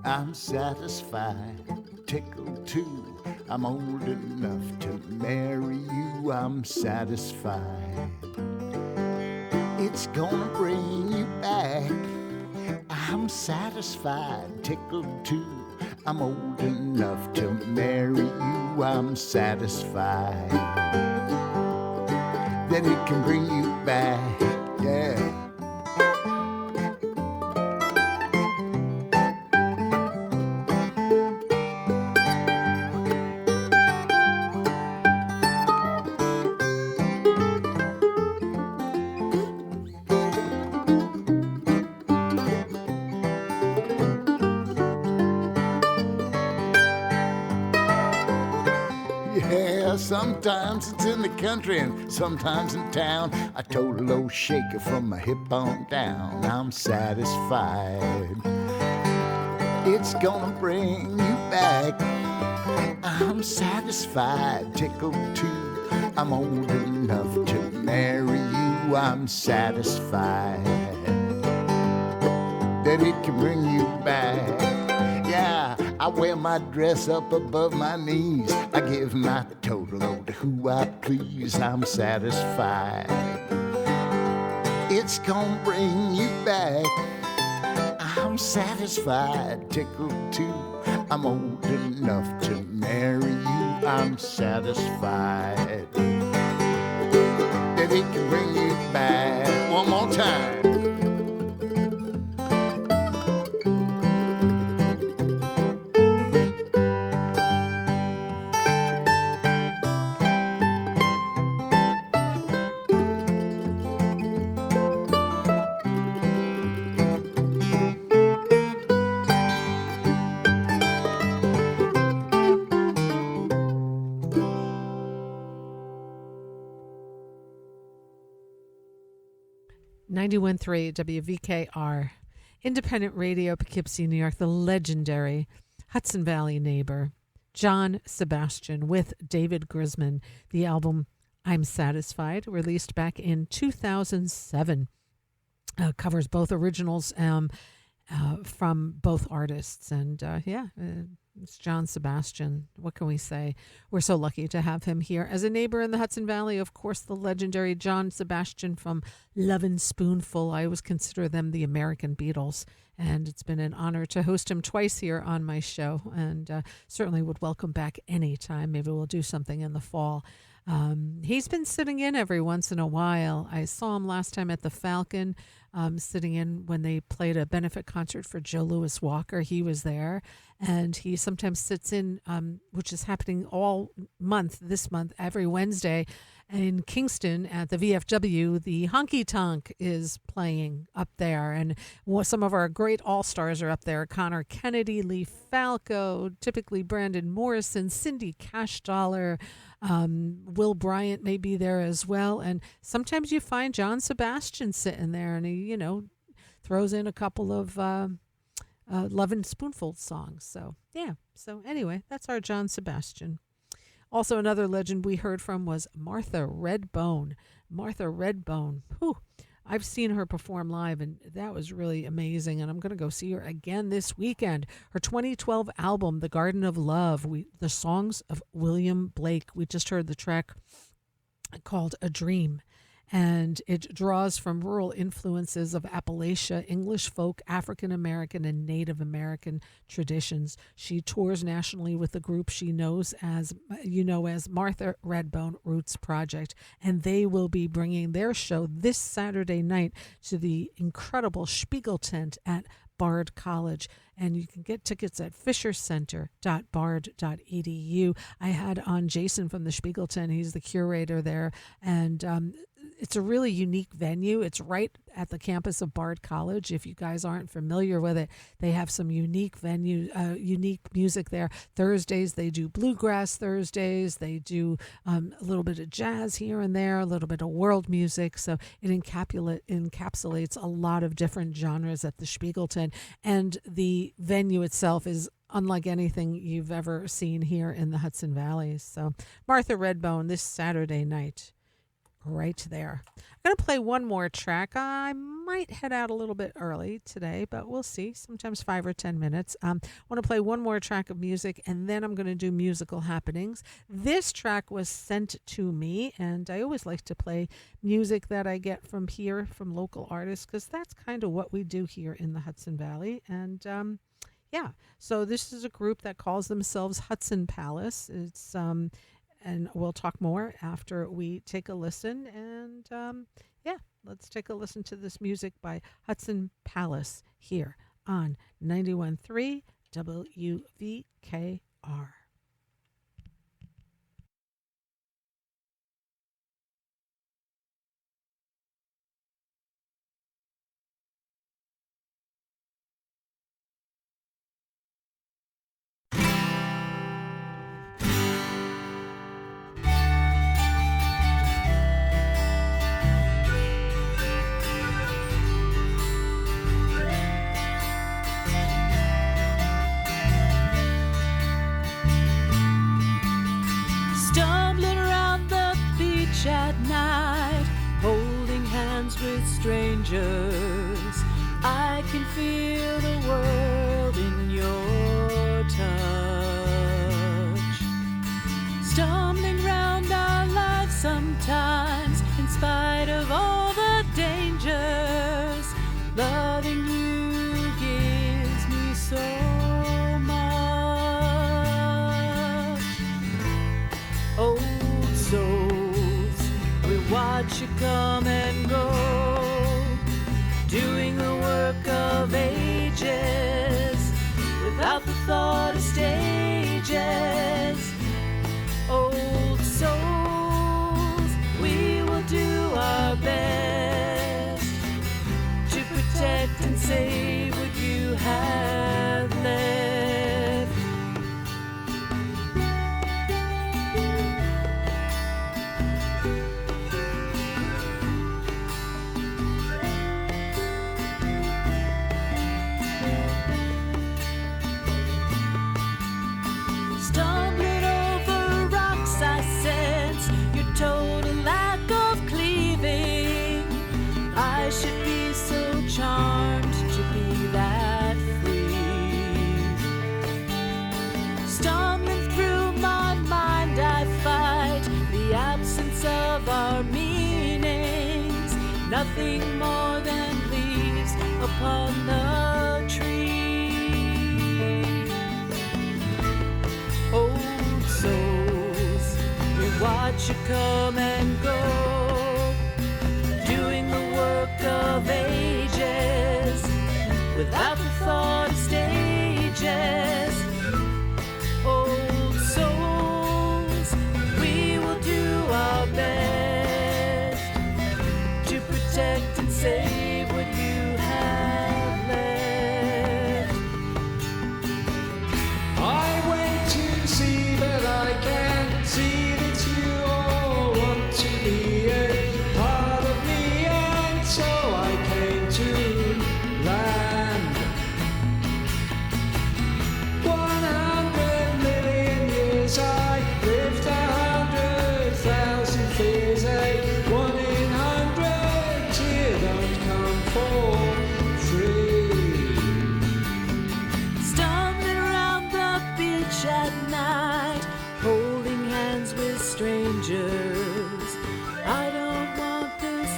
I'm satisfied, tickled too. I'm old enough to marry you. I'm satisfied. It's gonna bring you back. I'm satisfied, tickled too. I'm old enough to marry you. I'm satisfied that it can bring you back. Yeah. Sometimes it's in the country and sometimes in town. I total shaker from my hip on down. I'm satisfied. It's gonna bring you back. I'm satisfied, tickled too. I'm old enough to marry you. I'm satisfied that it can bring you back. Yeah, I wear my dress up above my knees. I give my total to who I please. I'm satisfied. It's gonna bring you back. I'm satisfied, tickled too. I'm old enough to marry you. I'm satisfied that it can bring you back. One more time. WVKR, independent radio, Poughkeepsie, New York, the legendary Hudson Valley neighbor, John Sebastian with David Grisman. The album I'm Satisfied, released back in 2007, covers both originals from both artists. And it's John Sebastian. What can we say? We're so lucky to have him here as a neighbor in the Hudson Valley. Of course, the legendary John Sebastian from Lovin' Spoonful. I always consider them the American Beatles. And it's been an honor to host him twice here on my show. And certainly would welcome back anytime. Maybe we'll do something in the fall. He's been sitting in every once in a while. I saw him last time at the Falcon, sitting in when they played a benefit concert for Joe Louis Walker. He was there, and he sometimes sits in, which is happening all month, this month, every Wednesday in Kingston at the VFW. The Honky Tonk is playing up there, and some of our great all-stars are up there. Connor Kennedy, Lee Falco, typically Brandon Morrison, Cindy Cashdollar, Will Bryant may be there as well. And sometimes you find John Sebastian sitting there, and he, throws in a couple of Lovin' Spoonful songs. So, yeah. So anyway, that's our John Sebastian. Also, another legend we heard from was Martha Redbone. Martha Redbone. Whew. I've seen her perform live, and that was really amazing. And I'm going to go see her again this weekend. Her 2012 album, The Garden of Love, the songs of William Blake. We just heard the track called A Dream. and it draws from rural influences of Appalachia, English folk, African American, and Native American traditions. She tours nationally with the group she knows as, as Martha Redbone Roots Project, and they will be bringing their show this Saturday night to the incredible Spiegel Tent at Bard College, and you can get tickets at fishercenter.bard.edu. I had on Jason from the Spiegel Tent. He's the curator there, and it's a really unique venue. It's right at the campus of Bard College. If you guys aren't familiar with it, they have some unique unique music there. Thursdays, they do bluegrass Thursdays. They do a little bit of jazz here and there, a little bit of world music. So it encapsulates a lot of different genres at the Spiegel Tent. And the venue itself is unlike anything you've ever seen here in the Hudson Valley. So Martha Redbone this Saturday night. Right there. I'm going to play one more track. I might head out a little bit early today, but we'll see. Sometimes 5 or 10 minutes. I want to play one more track of music, and then I'm going to do musical happenings. This track was sent to me, and I always like to play music that I get from here, from local artists, because that's kind of what we do here in the Hudson Valley. And so this is a group that calls themselves Hudson Palace. It's and we'll talk more after we take a listen. And let's take a listen to this music by Hudson Palace here on 91.3 WVKR. At night, holding hands with strangers, I can feel the world in your touch. Stumbling round our lives sometimes, in spite of all the dangers, loving you gives me so much. Old soul, watch you come and go, doing the work of ages, without the thought of stages. Old souls, we will do our best to protect and save what you have left. Charmed to be that free. Stumbling through my mind, I fight the absence of our meanings. Nothing more than leaves upon the tree. Old souls, we watch you come and go, doing the work of ages, without the thought of stages. Old souls, we will do our best to protect and save what you have left. I went to sea, but I can't see that you all want to be a part of me, and so I came to land. 100 million years I lived, 100,000 fears, a 1 in 100 tear don't come for free. Stumbling around the beach at night, holding hands with strangers. I don't want this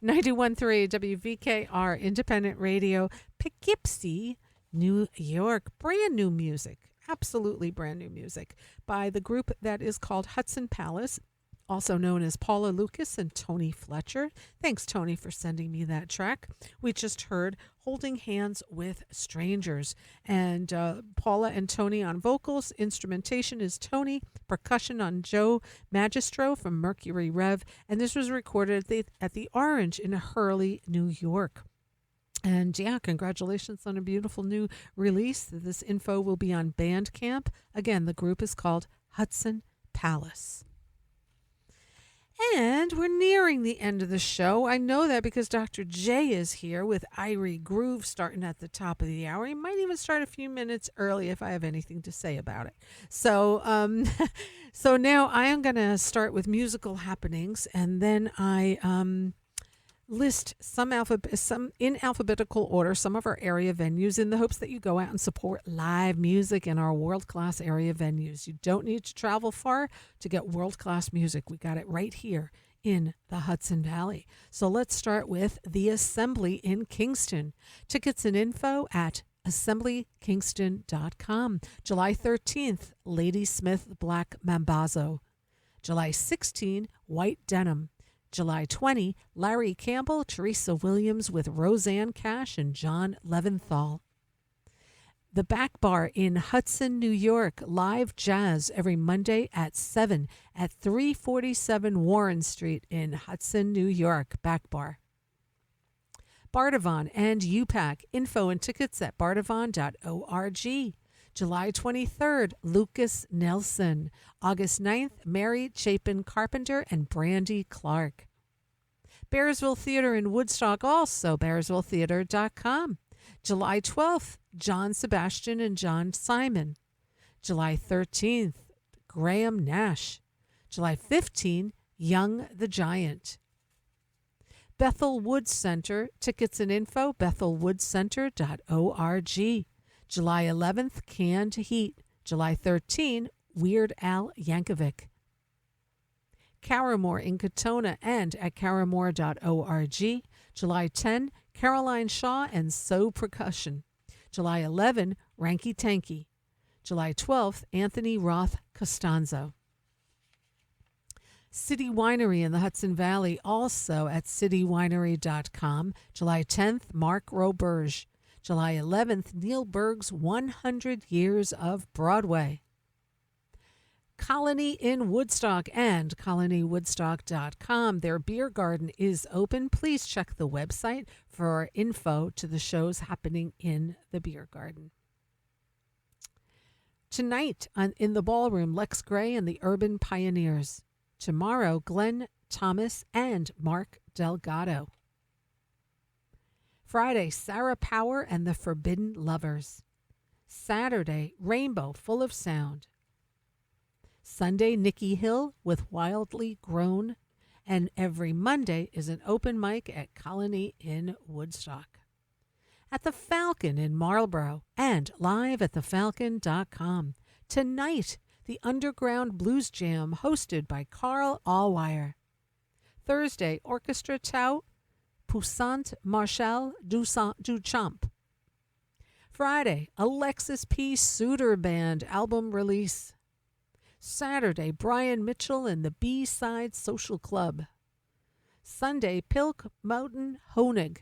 91.3 WVKR Independent Radio, Poughkeepsie, New York. Brand new music, absolutely brand new music by the group that is called Hudson Palace, also known as Paula Lucas and Tony Fletcher. Thanks, Tony, for sending me that track. We just heard Holding Hands with Strangers. And Paula and Tony on vocals. Instrumentation is Tony. Percussion on Joe Magistro from Mercury Rev. And this was recorded at the Orange in Hurley, New York. And yeah, congratulations on a beautiful new release. This info will be on Bandcamp. Again, the group is called Hudson Palace. And we're nearing the end of the show. I know that because Dr. J is here with Irie Groove starting at the top of the hour. He might even start a few minutes early if I have anything to say about it. So, so now I am going to start with musical happenings, and then I list some in alphabetical order, some of our area venues in the hopes that you go out and support live music in our world-class area venues. You don't need to travel far to get world-class music. We got it right here in the Hudson Valley. So let's start with the Assembly in Kingston. Tickets and info at assemblykingston.com. July 13th, Ladysmith Black Mambazo. July 16, White Denim. July 20, Larry Campbell, Teresa Williams with Roseanne Cash and John Leventhal. The Back Bar in Hudson, New York, live jazz every Monday at 7 at 347 Warren Street in Hudson, New York. Back Bar. Bardavon and UPAC. Info and tickets at bardavon.org. July 23rd, Lucas Nelson. August 9th, Mary Chapin Carpenter and Brandy Clark. Bearsville Theater in Woodstock, also bearsvilletheater.com. July 12th, John Sebastian and John Simon. July 13th, Graham Nash. July 15th, Young the Giant. Bethel Woods Center, tickets and info, bethelwoodscenter.org. July 11th, Canned Heat. July 13, Weird Al Yankovic. Caramore in Katona and at caramore.org. July 10, Caroline Shaw and So Percussion. July 11, Ranky Tanky. July 12th, Anthony Roth Costanzo. City Winery in the Hudson Valley, also at citywinery.com. July 10th, Mark Roberge. July 11th, Neil Berg's 100 Years of Broadway. Colony in Woodstock and colonywoodstock.com. Their beer garden is open. Please check the website for info to the shows happening in the beer garden. Tonight in the ballroom, Lex Gray and the Urban Pioneers. Tomorrow, Glenn Thomas and Mark Delgado. Friday, Sarah Power and the Forbidden Lovers. Saturday, Rainbow Full of Sound. Sunday, Nikki Hill with Wildly Grown. And every Monday is an open mic at Colony in Woodstock. At the Falcon in Marlborough and live at thefalcon.com. Tonight, the Underground Blues Jam hosted by Carl Allwire. Thursday, Orchestra Tout, Poussant Marshall Duchamp. Friday, Alexis P. Suter Band album release. Saturday, Brian Mitchell and the B-Side Social Club. Sunday, Pilk Mountain Honig.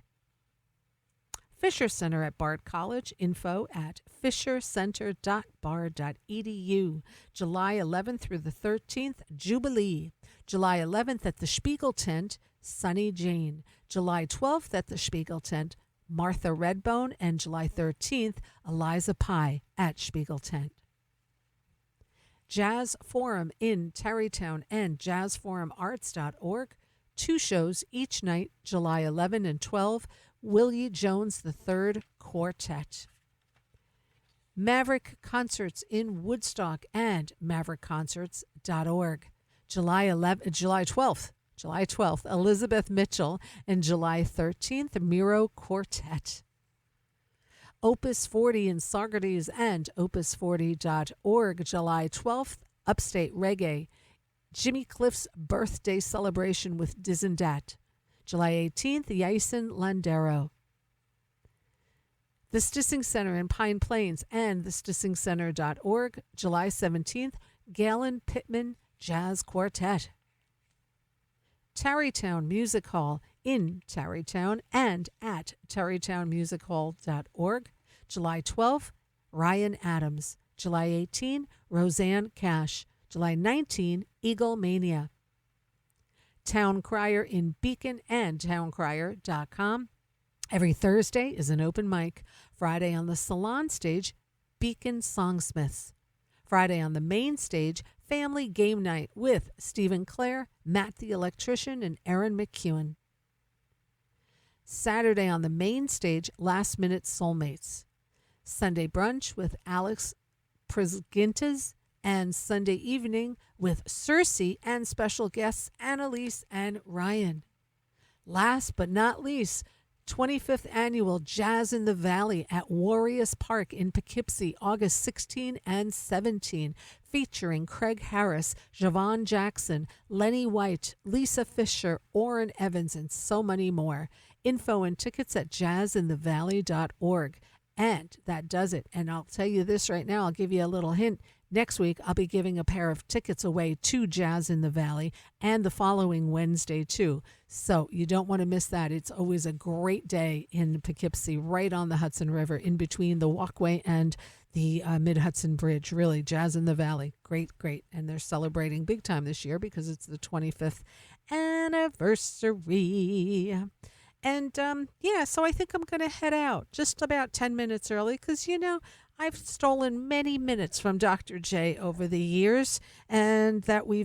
Fisher Center at Bard College. Info at fishercenter.bard.edu. July 11th through the 13th, Jubilee. July 11th at the Spiegel Tent, Sunny Jane. July 12th at the Spiegel Tent, Martha Redbone. And July 13th, Eliza Pye at Spiegel Tent. Jazz Forum in Tarrytown and jazzforumarts.org. 2 shows each night, July 11 and 12. Willie Jones III Quartet. Maverick Concerts in Woodstock and maverickconcerts.org. July 12th, Elizabeth Mitchell, and July 13th, Miro Quartet. Opus 40 in Saugerties and opus40.org. July 12th, Upstate Reggae. Jimmy Cliff's birthday celebration with Dizendat. July 18th, Yason Landero. The Stissing Center in Pine Plains and thestissingcenter.org, July 17th, Galen Pittman Jazz Quartet. Tarrytown Music Hall in Tarrytown and at tarrytownmusichall.org, July 12th, Ryan Adams. July 18, Roseanne Cash. July 19, Eagle Mania. Town Crier in Beacon and towncrier.com. Every Thursday is an open mic. Friday on the Salon stage, Beacon Songsmiths. Friday on the main stage, Family Game Night with Stephen Clare, Matt the Electrician, and Aaron McEwen. Saturday on the main stage, Last Minute Soulmates. Sunday brunch with Alex Prisgintas, and Sunday evening with Cersei and special guests Annalise and Ryan. Last but not least, 25th Annual Jazz in the Valley at Warriors Park in Poughkeepsie, August 16 and 17, featuring Craig Harris, Javon Jackson, Lenny White, Lisa Fisher, Orrin Evans, and so many more. Info and tickets at jazzinthevalley.org. And that does it. And I'll tell you this right now, I'll give you a little hint. Next week, I'll be giving a pair of tickets away to Jazz in the Valley, and the following Wednesday, too. So you don't want to miss that. It's always a great day in Poughkeepsie, right on the Hudson River, in between the walkway and the Mid-Hudson Bridge. Really, Jazz in the Valley. Great, great. And they're celebrating big time this year because it's the 25th anniversary. And, so I think I'm going to head out just about 10 minutes early because, I've stolen many minutes from Dr. J over the years, and that we've